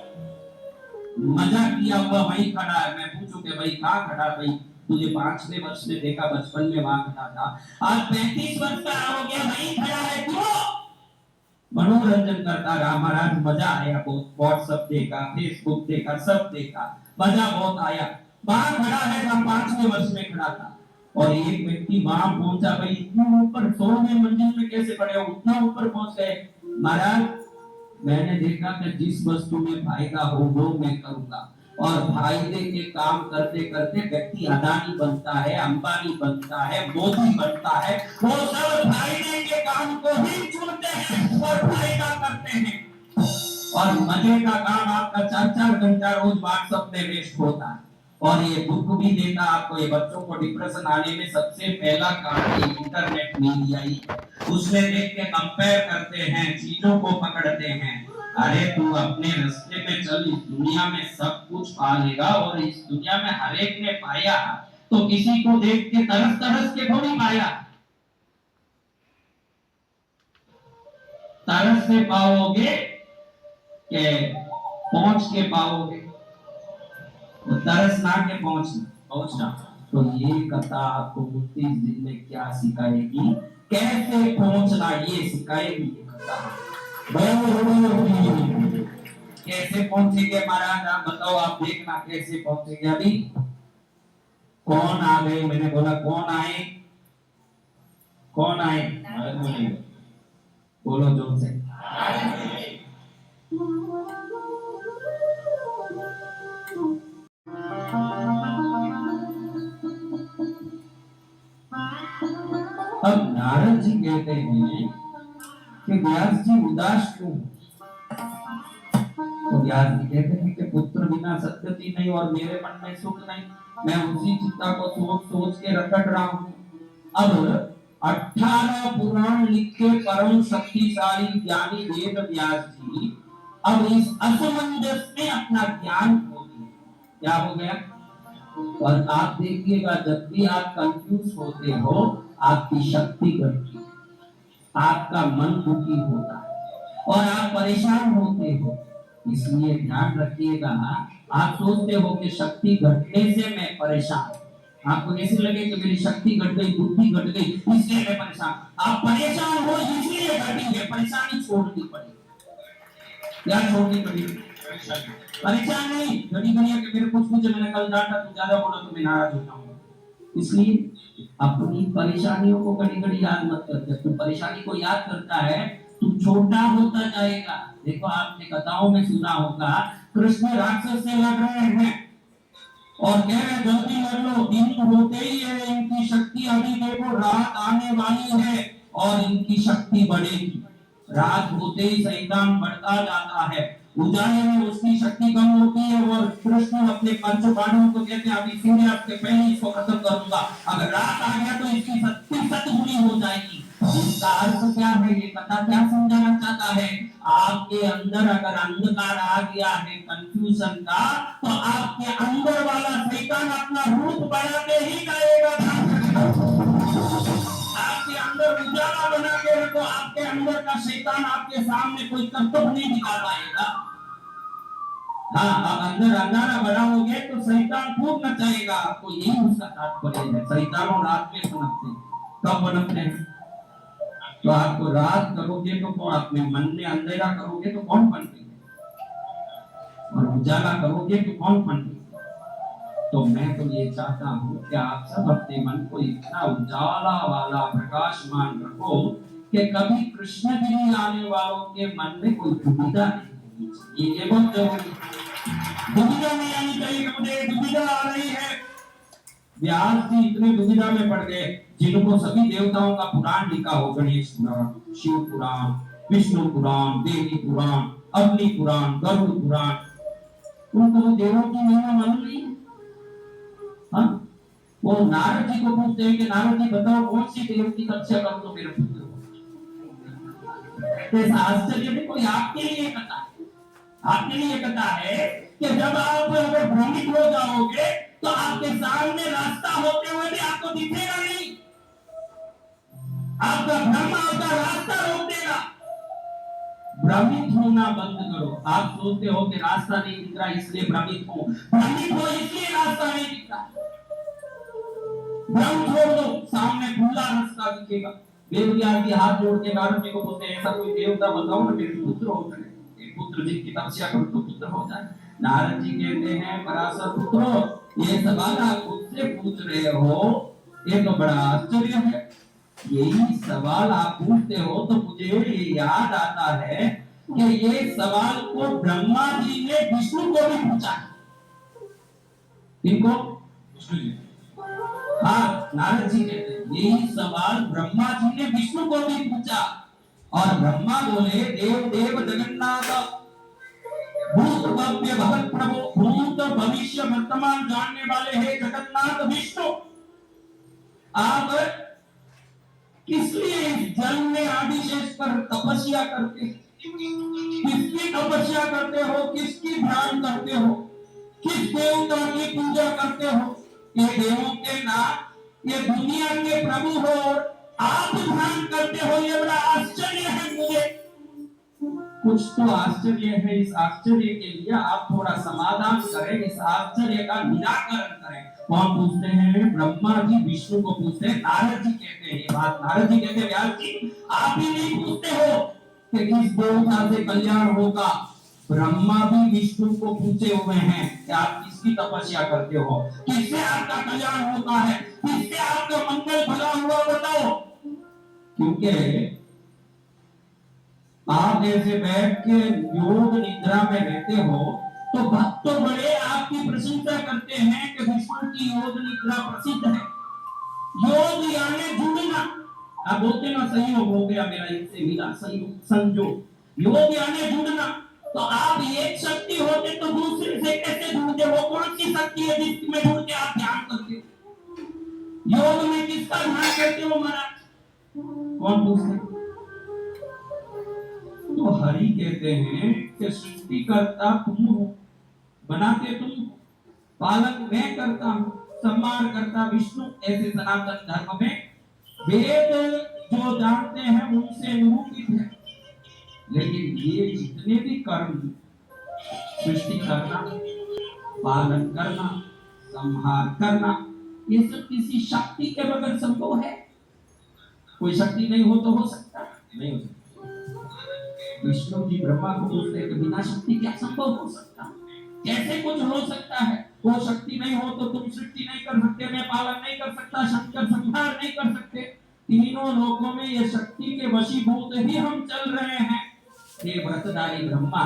मजा किया हुआ वहीं खड़ा है। मैं पूछूं कि भाई कहाँ खड़ा? भाई तुझे 5वें वर्ष में देखा, बचपन में वहां खड़ा था, आज 35 वर्ष का हो गया वहीं खड़ा है, क्यों? मनोरंजन करता रहा महाराज, मजा आया बहुत। व्हाट्सएप देखा, फेसबुक देखा, सब देखा, मजा बहुत आया। वहां खड़ा है जहां 5वें वर्ष में खड़ा था, और एक व्यक्ति वहां पहुंचा। भाई इतना ऊपर 100वें मंजिल में कैसे खड़े हो? उतना ऊपर पहुंच गए। महाराज मैंने देखा कि जिस वस्तु में फायदा हो वो मैं करूंगा, और फायदे के काम करते करते व्यक्ति अदानी बनता है, अंबानी बनता है, मोदी बनता है। वो सब फायदे के काम को ही चुनते हैं और फायदा करते हैं, और मजे का काम आपका 4-4 घंटा रोज व्हाट्सएप में वेस्ट होता है, और ये दुख भी देता आपको। ये बच्चों को डिप्रेशन आने में सबसे पहला कारण इंटरनेट मीडिया ही। उसमें देख के कंपेयर करते हैं, चीजों को पकड़ते हैं। अरे तू अपने रास्ते में चल, इस दुनिया में सब कुछ पा लेगा, और इस दुनिया में हर एक ने पाया तो किसी को देख के तरस तरस के थोड़ी पाया। तरस से पाओगे कि पहुंच के पाओगे? तो तरस ना के पहुंचना। तो ये कथा आपको 29 दिन में क्या सिखाएगी, कैसे पहुंचना ये सिखाएगी ये कथा। कैसे पहुंचेंगे महाराज आप बताओ? आप देखना कैसे पहुंचेंगे। अभी कौन आ गए? मैंने बोला कौन आए? कौन आए? बोलो जोर से। अब नारद जी कहते हैं कि व्यास जी उदास क्यों? तो व्यास जी कहते हैं कि पुत्र बिना सद्गति नहीं और मेरे मन में सुख नहीं, मैं उसी चिंता को सोच सोच के रखट रहा हूँ। अब 18 पुराण लिख के परम शक्तिशाली ज्ञानी वेद व्यास जी अब इस असमंजस में अपना ज्ञान खो दिया। क्या हो गया? और आप देखिएगा जब भी आप कंफ्यूज होते हो आपकी शक्ति घटती, आपका मन दुखी होता है और आप परेशान होते हो। इसलिए ध्यान रखिएगा, आप सोचते हो कि शक्ति घटने से मैं परेशान, आपको ऐसे लगे कि मेरी शक्ति घट गई, बुद्धि घट गई, इसलिए मैं परेशान। आप परेशान हो इसलिए घटी है, परेशानी छोड़नी पड़ेगी। क्या छोड़नी पड़ेगी? परेशान नहीं, घड़ी घड़ी के मेरे कुछ पूछे, मैंने कल डांटा, तू ज्यादा बोला तो मैं नाराज हो जाऊंगा। इसलिए अपनी परेशानियों को घड़ी घड़ी याद मत कर। जब तू परेशानी को याद करता है तू छोटा होता जाएगा। देखो आपने कथाओं में सुना होगा, कृष्ण राक्षस से लड़ रहे हैं और कह रहे जल्दी लड़ लो, दिन होते ही है, इनकी शक्ति अभी देखो, रात आने वाली है और इनकी शक्ति बढ़ेगी। रात होते ही शैतान बढ़ता जाता है, उजाले में उसकी शक्ति कम होती है और कृष्ण अपने पंच पांडवों को कहते हैं अभी सूर्यास्त के पहले इसको खत्म करूंगा, अगर रात आ गया तो इसकी शक्ति सतगुनी हो जाएगी। इसका अर्थ क्या है? ये कथा क्या समझाना चाहता है? आपके अंदर अगर अंधकार आ गया है कंफ्यूजन का, तो आपके अंदर वाला शैतान अपना रूप बढ़ाते ही जाएगा। आपके अंदर उजाला बना के रखो, आपके अंदर का शैतान आपके सामने कोई कर्तव्य नहीं दिखा पाएगा। हाँ, आप अंदर अंधारा बढ़ाओगे तो शैतान खूब नचाएगा आपको, यही उसका तात्पर्य है। शैतान और रात में पनपते हैं, कब पनपते हैं? तो आपको रात करोगे तो कौन, अपने मन में अंधेरा करोगे तो कौन पनपेगा, और उजाला करोगे तो कौन पनपेगा? तो मैं तो ये चाहता हूँ कि आप सब अपने मन को इतना उजाला वाला प्रकाशमान रखो कि कभी कृष्ण गिरी आने वालों के मन में कोई दुविधा नहीं होगी। ये बहुत जरूरी है। दुविधा नहीं आनी चाहिए कि मुझे दुविधा आ रही है। व्यास जी इतने दुविधा में पड़ गए, जिनको सभी देवताओं का पुराण लिखा हो, गणेश पुराण, शिव पुराण, विष्णु पुराण, देवी पुराण, अग्नि पुराण, गरुड़ पुराण, उनको देवों की महिमा मालूम नहीं है। हाँ, वो नारद जी को पूछते हैं कि नारद जी बताओ कौन सी देव की तपस्या करूं तो मेरे पुत्र हो। तो आश्चर्य देखो, आपके लिए कथा है, आपके लिए कथा है कि जब आप अगर भ्रमित हो जाओगे तो आपके सामने रास्ता होते हुए भी आपको दिखेगा नहीं, आपका भ्रम आपका रास्ता रोक देगा। भ्रमित होना बंद करो। आप सोचते हो कि रास्ता नहीं दिख रहा इसलिए भ्रमित हो, भ्रमित हो इसलिए रास्ता नहीं दिख रहा। भ्रम छोड़ दो, सामने खुला रास्ता दिखेगा। वेदव्यास जी हाथ जोड़ के नारद जी को बोलते हैं ऐसा कोई देवता बताओ ना मेरे पुत्र हो जाए, पुत्र जिनकी तपस्या करो तो पुत्र हो जाए। नारद जी कहते हैं पराशर पुत्रो, ये सवाल आप मुझसे पूछ रहे हो, ये तो बड़ा आश्चर्य है। यही सवाल आप पूछते हो तो मुझे ये याद आता है कि ये सवाल को ब्रह्मा जी ने विष्णु को भी पूछा। इनको विष्णु जी, हाँ, नारद जी कहते हैं यही सवाल ब्रह्मा जी ने विष्णु को भी पूछा और ब्रह्मा बोले देव देव जगन्नाथ भूत भव्य भगत प्रभु, भूत भविष्य वर्तमान जानने वाले हैं जगन्नाथ विष्णु, आप किस लिए इस जल में आदिशेष पर तपस्या करते हैं? किसकी तपस्या करते हो, किसकी ध्यान करते हो, किस देवता की पूजा करते हो? ये देवों के नाथ, ये दुनिया के प्रभु हो और आप ध्यान करते हो, ये बड़ा आश्चर्य है। मुझे कुछ तो आश्चर्य है, इस आश्चर्य के लिए आप थोड़ा समाधान करें, इस आश्चर्य का निराकरण करें। कौन पूछते हैं? ब्रह्मा जी विष्णु को पूछते हैं। नारद जी कहते हैं ये बात, नारद जी कहते हैं व्यास जी आप ही नहीं पूछते हो कि किस देवता से कल्याण होगा, ब्रह्मा भी विष्णु को पूछे हुए हैं कि आप किसकी तपस्या करते हो, किससे आपका कल्याण होता है, किससे आपका मंगल भला हुआ बताओ। क्योंकि आप ऐसे बैठ के योग निद्रा में रहते हो तो भक्त तो बड़े आपकी प्रशंसा करते हैं कि विष्णु की योग निद्रा प्रसिद्ध है। योग यानी जुड़ना, आप बोलते ना संयोग हो गया मेरा इनसे मिला, संयोग संयोग, योग यानी जुड़ना। तो आप एक शक्ति होते तो दूसरे से कैसे जुड़ते हो? कौन सी शक्ति है जिसमें जुड़ के आप ध्यान करते हो? योग में किसका ध्यान करते हो महाराज? कौन पूछते? तो हरि कहते हैं कि सृष्टिकर्ता तुम हो, बनाते तुम हो, पालन मैं करता हूं, सम्मान करता विष्णु। ऐसे सनातन धर्म में वेद जो जानते हैं उनसे निरूपित है। लेकिन ये जितने भी कर्म, सृष्टि करना, पालन करना, संहार करना, ये सब किसी शक्ति के बगैर संभव है? कोई शक्ति नहीं हो तो हो सकता नहीं हो सकता। विष्णु जी ब्रह्मा को पूछते कि बिना शक्ति क्या संभव हो सकता, कैसे कुछ हो सकता है? वो शक्ति नहीं हो तो तुम सृष्टि नहीं कर सकते, मैं पालन नहीं कर सकता, शंकर संहार नहीं कर सकते। तीनों लोकों में ये शक्ति के वशीभूत ही हम चल रहे हैं। हे व्रतधारी ब्रह्मा,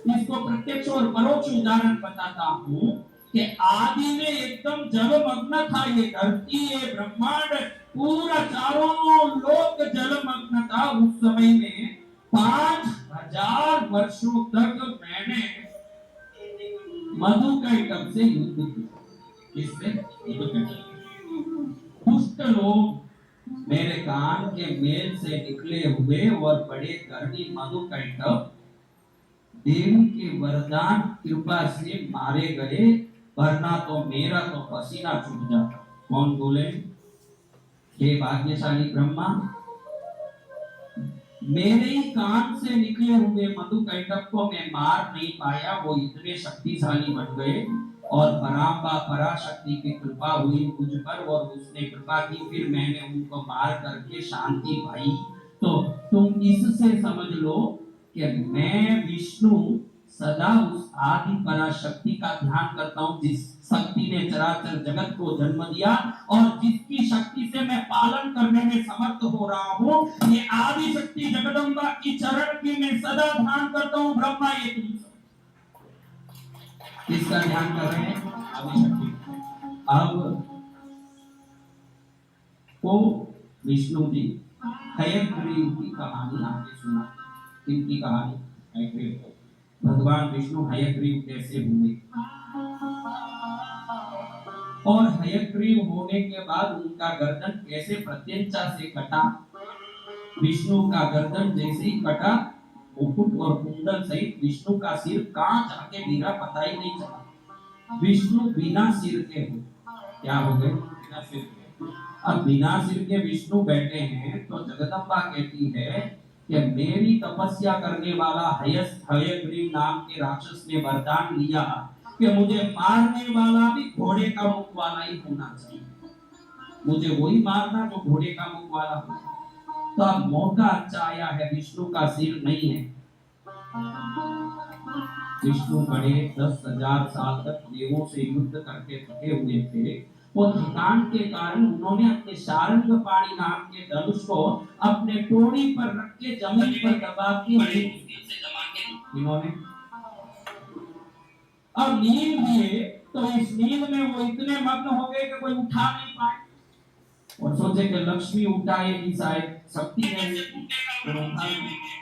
इसको प्रत्यक्ष और परोक्ष उदाहरण बताता हूँ कि आदि में एकदम जलमग्न था ये धरती, ये ब्रह्मांड, पूरा चारों लोक जलमग्न था। उस समय में 5000 वर्षों तक मैंने मधुकैटभ से युद्ध किया। किससे? दुष्ट लोग मेरे कान के मेल से निकले हुए और बड़े गर्मी मधुकैटभ देवी के वरदान कृपा से मारे गए, वरना तो मेरा तो पसीना छूट जाता। कौन बोले? हे भाग्यशाली ब्रह्मा, मेरे ही कान से निकले हुए मधुकैटभ को मैं मार नहीं पाया, वो इतने शक्तिशाली बन गए और परांबा पराशक्ति की कृपा हुई मुझ पर और उसने कृपा की, फिर मैंने उनको मार करके शांति पाई। तो तुम इससे समझ लो कि मैं विष्णु सदा उस आदि पराशक्ति का ध्यान करता हूँ, जिस शक्ति ने चराचर जगत को जन्म दिया और जिसकी शक्ति से मैं पालन करने में समर्थ हो रहा हूँ। ये आदि शक्ति जगदम्बा की चरण की मैं सदा ध्यान करता हूँ। ब्रह्मा ये तुम किसका ध्यान कर रहे हैं? आदि शक्ति। अब वो विष्णु जी हयग्रीव की कहानी आपने सुना। किनकी कहानी? हयग्रीव। भगवान विष्णु हयग्रीव कैसे हुए और हयग्रीव होने के बाद उनका गर्दन कैसे प्रत्यंचा से कटा। विष्णु का गर्दन जैसे ही कटा, मुकुट और कुंडल सहित विष्णु का सिर कहां जाके गिरा पता ही नहीं चला। विष्णु बिना सिर के हो क्या हो गए? बिना सिर के। अब बिना सिर के विष्णु बैठे हैं तो जगदम्बा कहती है कि मेरी तपस्या करने वाला हयग्रीव नाम के राक्षस ने वरदान लिया कि मुझे मारने वाला भी घोड़े का मुख वाला ही होना चाहिए, मुझे वही मारना जो घोड़े का मुख वाला हो। तो अब मौका अच्छा आया है, विष्णु का सिर नहीं है। विष्णु बड़े 10,000 साल तक देवों से युद्ध करके थके हुए थे। वो थकान के कारण उन्होंने अपने सारंग पाणी नाम के धनुष को अपने टोड़ी पर रख के जमीन पर दबा के इन्होंने अब नींद लिए, तो इस नींद में वो इतने मग्न हो गए कि कोई उठा नहीं पाए और सोचे कि लक्ष्मी उठाएगी, शायद शक्ति है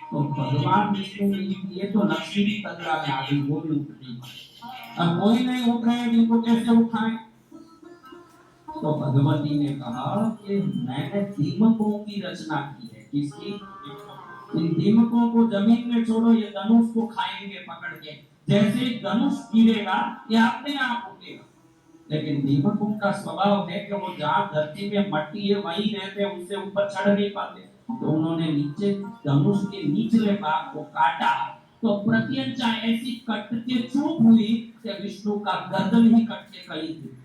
तो भगवान विष्णु ये तो लक्ष्मी की तंद्रा में आ गई, वो भी उठ नहीं पाए। अब कोई नहीं उठ रहे, इनको कैसे उठाएं? तो भगवती ने कहा कि मैंने दीमकों की रचना की है। किसकी? इन दीमकों को जमीन में छोड़ो, ये धनुष को खाएंगे पकड़ के। जैसे धनुष गिरेगा ये अपने आप उठेगा, लेकिन दीमकों का स्वभाव है कि वो जहाँ धरती में मट्टी है वहीं रहते हैं, उससे ऊपर चढ़ नहीं पाते। तो उन्होंने नीचे धनुष के निचले भाग को काटा, तो प्रत्यंचा ऐसी कट के चूक हुई कि विष्णु का गर्दन ही कट के गई थी।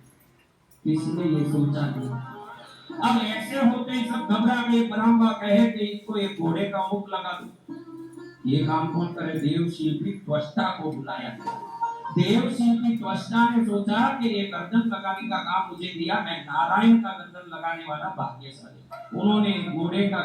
किसी ने ये सोचा नहीं। अब ऐसे होते ही सब घबरा गए। परांबा कहे कि इसको एक घोड़े का मुख लगा दो। ये काम कौन करे? देव शिल्पी त्वष्टा को बुलाया। देव शिल्पी त्वष्टा ने सोचा कि ये गर्दन लगाने का काम मुझे दिया, मैं नारायण का गर्दन लगाने वाला भाग्यशाली। उन्होंने घोड़े का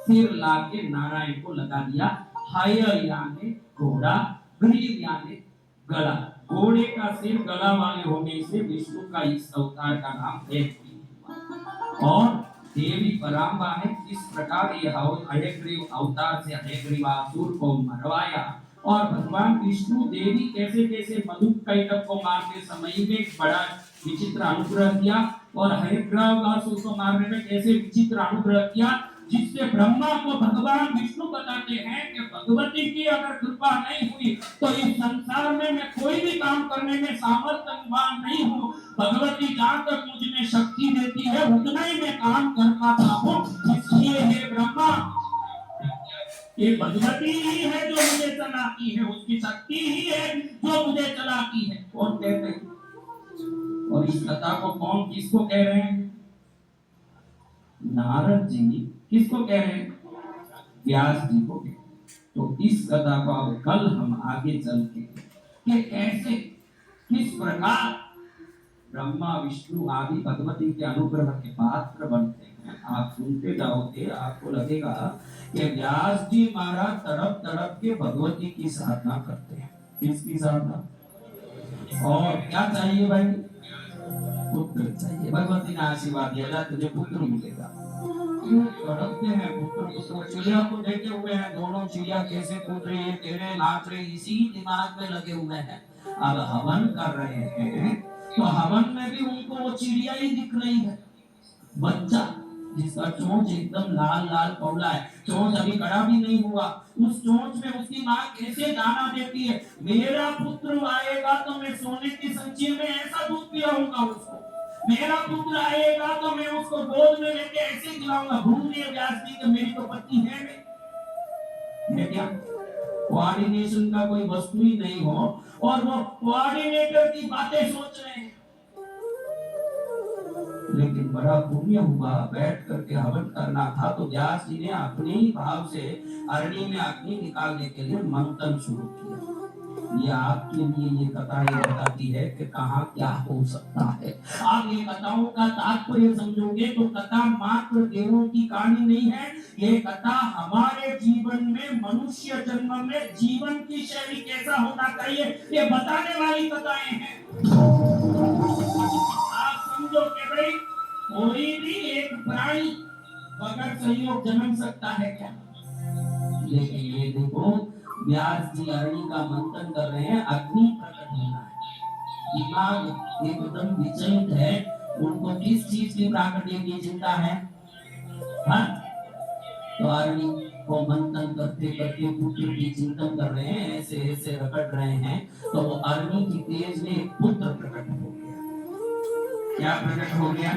सिर लाके नारायण को लगा दिया। हय यानी घोड़ा, ग्रीव यानी गला। घोड़े का सिर गला वाले होने से विष्णु का इस अवतार का नाम है। और देवी परांबा ने किस प्रकार ये हयग्रीव अवतार से हयग्रीवासुर को मरवाया और भगवान विष्णु देवी कैसे कैसे मधुकैटभ को मारते समय में बड़ा विचित्र अनुग्रह किया और हयग्रीवासुर को मारने में कैसे विचित्र अनुग्रह किया, जिससे ब्रह्मा को भगवान विष्णु बताते हैं कि भगवती की अगर कृपा नहीं हुई तो इस संसार में मैं कोई भी काम करने में सामर्थ्यवान नहीं हूँ। भगवती जहाँ तक मुझ में शक्ति देती है उतना ही मैं काम कर पाता हूँ। इसलिए हे ब्रह्मा, ये भगवती ही है जो मुझे चलाती है, उसकी शक्ति ही है जो मुझे चलाती है। कौन कहते हैं? और इस कथा को कौन किसको कह रहे हैं? नारद जी किसको कह रहे हैं? व्यास जी को। तो इस कथा को अब कल हम आगे चल के कि कैसे किस प्रकार ब्रह्मा विष्णु आदि भगवती के अनुग्रह के पात्र बनते हैं, आप सुनते जाओगे आपको लगेगा कि व्यास जी महाराज तड़प तड़प के भगवती की साधना करते हैं। किसकी साधना? और क्या चाहिए भाई? पुत्र चाहिए। भगवती ने आशीर्वाद दिया, तुझे पुत्र मिलेगा। क्यों तड़पते हैं? पुत्र पुत्र। चिड़िया को देखे हुए हैं, दोनों चिड़िया कैसे कूद रही है, तेरे नाच रहे, इसी दिमाग में लगे हुए हैं। अब हवन कर रहे हैं तो हवन में भी उनको वो चिड़िया ही दिख रही है। बच्चा जिसका चोंच एकदम लाल लाल कौला है, चोंच अभी कड़ा भी नहीं हुआ, उस चोंच में उसकी माँ कैसे दाना देती है, मेरा पुत्र आएगा तो मैं सोने की संचिया में ऐसा दूध पिलाऊंगा उसको, मेरा पुत्र आएगा तो मैं उसको गोद में लेके ऐसे खिलाऊंगा। भूल गए व्यास जी कि मेरी तो पत्नी है नहीं, क्या कोऑर्डिनेशन का कोई वस्तु ही नहीं हो और वो कोऑर्डिनेटर की बातें सोच रहे हैं। लेकिन बड़ा पुण्य हुआ, बैठ करके हवन करना था तो व्यास जी ने अपने ही भाव से अरणी में अग्नि निकालने के लिए मंथन शुरू किया। ये आपके लिए ये कथा ये बताती है कि कहाँ क्या हो सकता है। आप ये कथाओं का तात्पर्य समझोगे तो कथा मात्र देवों की कहानी नहीं है, ये कथा हमारे जीवन में मनुष्य जन्म में जीवन की शैली कैसा होना चाहिए ये बताने वाली कथाएं हैं। आप समझो कि भाई कोई भी एक प्राणी बगैर सहयोग जन्म सकता है क्या? लेकिन ये देखो व्यास जी अरणी का मंथन कर रहे हैं, अग्नि प्रकट होना है, दिमाग एकदम विचलित है, उनको किस चीज की प्राकट्य की चिंता है? हाँ? तो अरणी को मंथन करते करते पुत्र की चिंतन कर रहे हैं, ऐसे ऐसे रगड़ रहे हैं तो वो अरणी की तेज में पुत्र प्रकट हो गया। क्या प्रकट हो गया?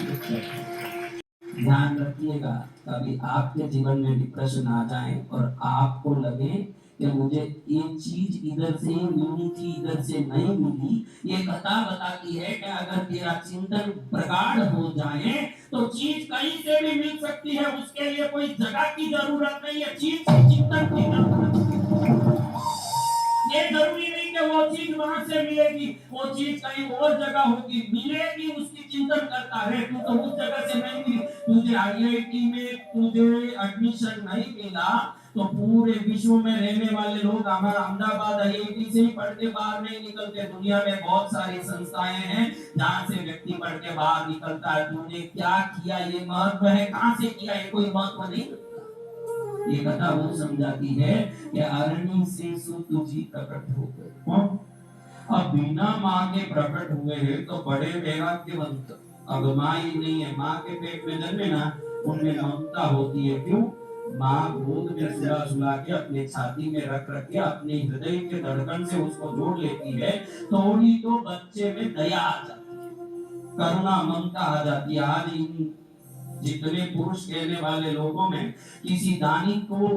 ध्यान रखिएगा, कभी आपके जीवन में डिप्रेशन आ जाए और आपको लगे कि मुझे ये चीज इधर से मिली थी इधर से नहीं मिली, ये कथा बताती है कि अगर तेरा चिंतन प्रगाढ़ हो जाए तो चीज कहीं से भी मिल सकती है, उसके लिए कोई जगह की जरूरत नहीं है, चीज की चिंतन की जरूरत है। ये जरूरी नहीं कि वो चीज वहां से मिलेगी, वो चीज कहीं और जगह होगी, मिलेगी, उसकी चिंतन करता है। तू तो उस जगह से नहीं मिली, तुझे आईआईटी में तुझे एडमिशन नहीं मिला तो पूरे विश्व में रहने वाले लोग हमारा अहमदाबाद आईआईटी से ही पढ़ के बाहर नहीं निकलते। दुनिया में बहुत सारी संस्थाएं हैं जहाँ से व्यक्ति पढ़ के बाहर निकलता है। तूने क्या किया ये महत्व है, कहाँ से किया ये कोई महत्व नहीं। ये कथा वो समझाती है कि अरणी से सुत जी प्रकट हो गए। कौन? अब बिना माँ के प्रकट हुए हैं तो बड़े वैराग्यवंत। अब माँ ही नहीं है, माँ के पेट में जन्मे ना उनमें ममता होती है। क्यों? माँ गोद में सुला सुला के अपने छाती में रख रख के अपने हृदय के धड़कन से उसको जोड़ लेती है, थोड़ी तो बच्चे में दया आ जाती है, करुणा ममता आ जाती है। आज इन जितने पुरुष कहने वाले लोगों में किसी दानी को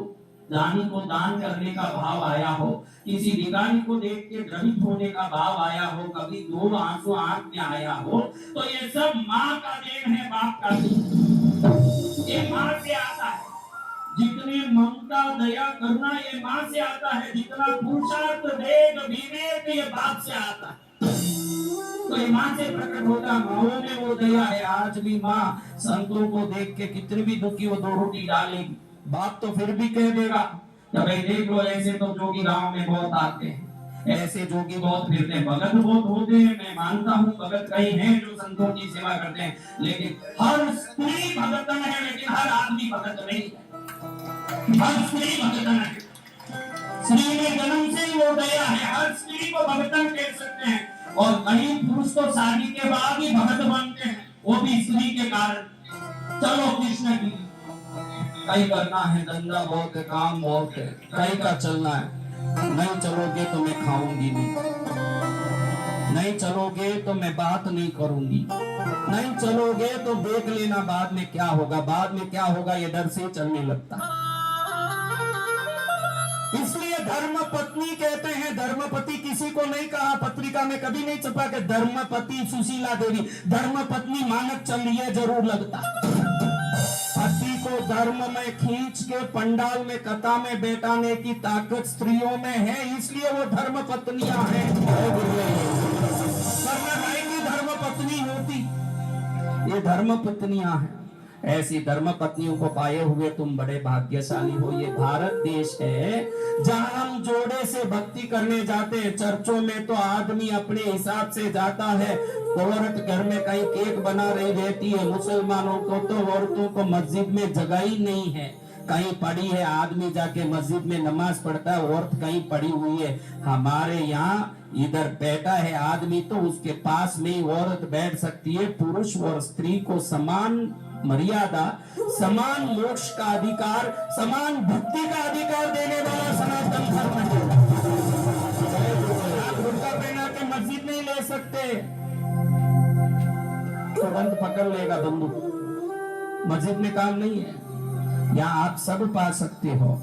दान करने का भाव आया हो, किसी भिखारी को देख के द्रवित होने का भाव आया हो, कभी दो आंसू आंख में आया हो, तो ये सब माँ का देन है, बाप का देन। ये माँ से आता है। जितनी ममता दया करुणा ये माँ से आता है, जितना पुरुषार्थ वेग विवेक ये बाप से आता है। तो ये माँ से प्रकट होता, माओ में वो दया है। आज भी माँ संतों को देख के कितनी भी दुखी वो 2 रोटी डालेगी, बाप तो फिर भी कह देगा कि भाई देख लो ऐसे तो जोगी गांव में बहुत आते हैं, ऐसे जोगी बहुत फिरते हैं, भगत बहुत होते हैं। मैं मानता हूँ भगत कई हैं जो संतों की सेवा करते हैं, लेकिन हर स्त्री भगतन है, लेकिन हर आदमी भगत नहीं है। हर स्त्री भगतन है, स्त्री में जन्म से ही वो दया है, हर स्त्री को भगतन कह सकते हैं। और कई पुरुष तो शादी के बाद ही भगत बनते हैं, वो भी स्त्री के कारण। चलो कृष्ण की कई करना है, धंधा बहुत है, काम बहुत है, कई का चलना है। नहीं चलोगे तो मैं खाऊंगी नहीं चलोगे तो मैं बात नहीं करूंगी, नहीं चलोगे तो देख लेना बाद में क्या होगा। बाद में क्या होगा ये डर से चलने लगता। इसलिए धर्म पत्नी कहते हैं, धर्मपति किसी को नहीं कहा, पत्रिका में कभी नहीं छपा कि धर्मपति सुशीला देवी, धर्म पत्नी मानक चल रही है जरूर लगता। पति को धर्म में खींच के पंडाल में कथा में बैठाने की ताकत स्त्रियों में है, इसलिए वो धर्म पत्नियां हैं। धर्म पत्नी होती, ये धर्म पत्नियां हैं। ऐसी धर्म पत्नियों को पाए हुए तुम बड़े भाग्यशाली हो। ये भारत देश है जहां हम जोड़े से भक्ति करने जाते हैं। चर्चों में तो आदमी अपने हिसाब से जाता है, औरत घर में कहीं केक बना रही रहती है। मुसलमानों को तो औरतों को मस्जिद में जगह ही नहीं है, कहीं पड़ी है, आदमी जाके मस्जिद में नमाज पढ़ता है, औरत कहीं पड़ी हुई है। हमारे यहाँ इधर बैठा है आदमी तो उसके पास में ही औरत बैठ सकती है। पुरुष और स्त्री को समान मर्यादा, समान मोक्ष का अधिकार, समान भक्ति का अधिकार देने वाला सनातन धर्म है। आप बुर्का पहना के मस्जिद नहीं ले सकते, तुरंत पकड़ लेगा बंदूक। मस्जिद में काम नहीं है, यहाँ आप सब पा सकते हो।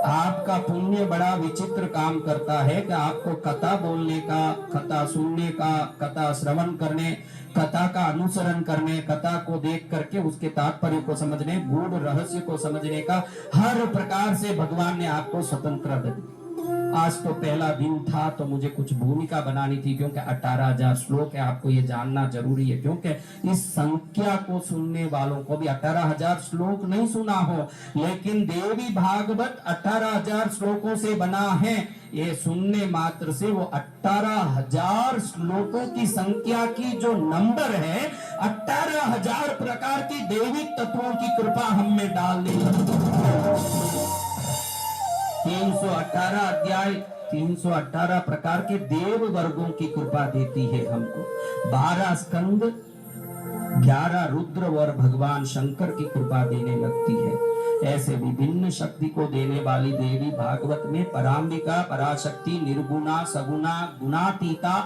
आपका पुण्य बड़ा विचित्र काम करता है कि आपको कथा बोलने का, कथा सुनने का, कथा श्रवण करने, कथा का अनुसरण करने, कथा को देख करके उसके तात्पर्य को समझने, गूढ़ रहस्य को समझने का हर प्रकार से भगवान ने आपको स्वतंत्रता दी। आज तो पहला दिन था तो मुझे कुछ भूमिका बनानी थी, क्योंकि 18,000 श्लोक है, आपको ये जानना जरूरी है। क्योंकि इस संख्या को सुनने वालों को भी 18,000 श्लोक नहीं सुना हो, लेकिन देवी भागवत 18,000 श्लोकों से बना है। ये सुनने मात्र से वो 18,000 श्लोकों की संख्या की जो नंबर है, 18,000 प्रकार की देवी तत्वों की कृपा हम में डालने लगी। 318 अध्याय, 318 प्रकार के देव वर्गों की कृपा देती है हमको। 12 स्कंद, 11 रुद्र और भगवान शंकर की कृपा देने लगती है। ऐसे विभिन्न शक्ति को देने वाली देवी भागवत में पराम्बिका, पराशक्ति, निर्गुणा, सगुणा, गुणातीता,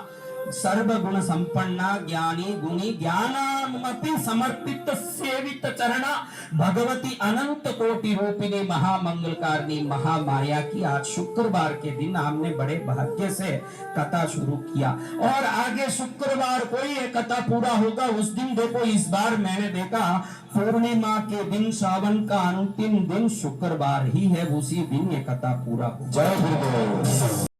सर्वगुण संपन्ना, ज्ञानी गुणी, ज्ञानामपि समर्पित सेवित चरणा, भगवती अनंत कोटि रूपिणी, महामंगलकारिणी, महामाया की आज शुक्रवार के दिन हमने बड़े भाग्य से कथा शुरू किया। और आगे शुक्रवार को ही कथा पूरा होगा। उस दिन देखो, इस बार मैंने देखा पूर्णिमा के दिन, सावन का अंतिम दिन शुक्रवार ही है, उसी दिन ये कथा पूरा हो। जय गुरुदेव।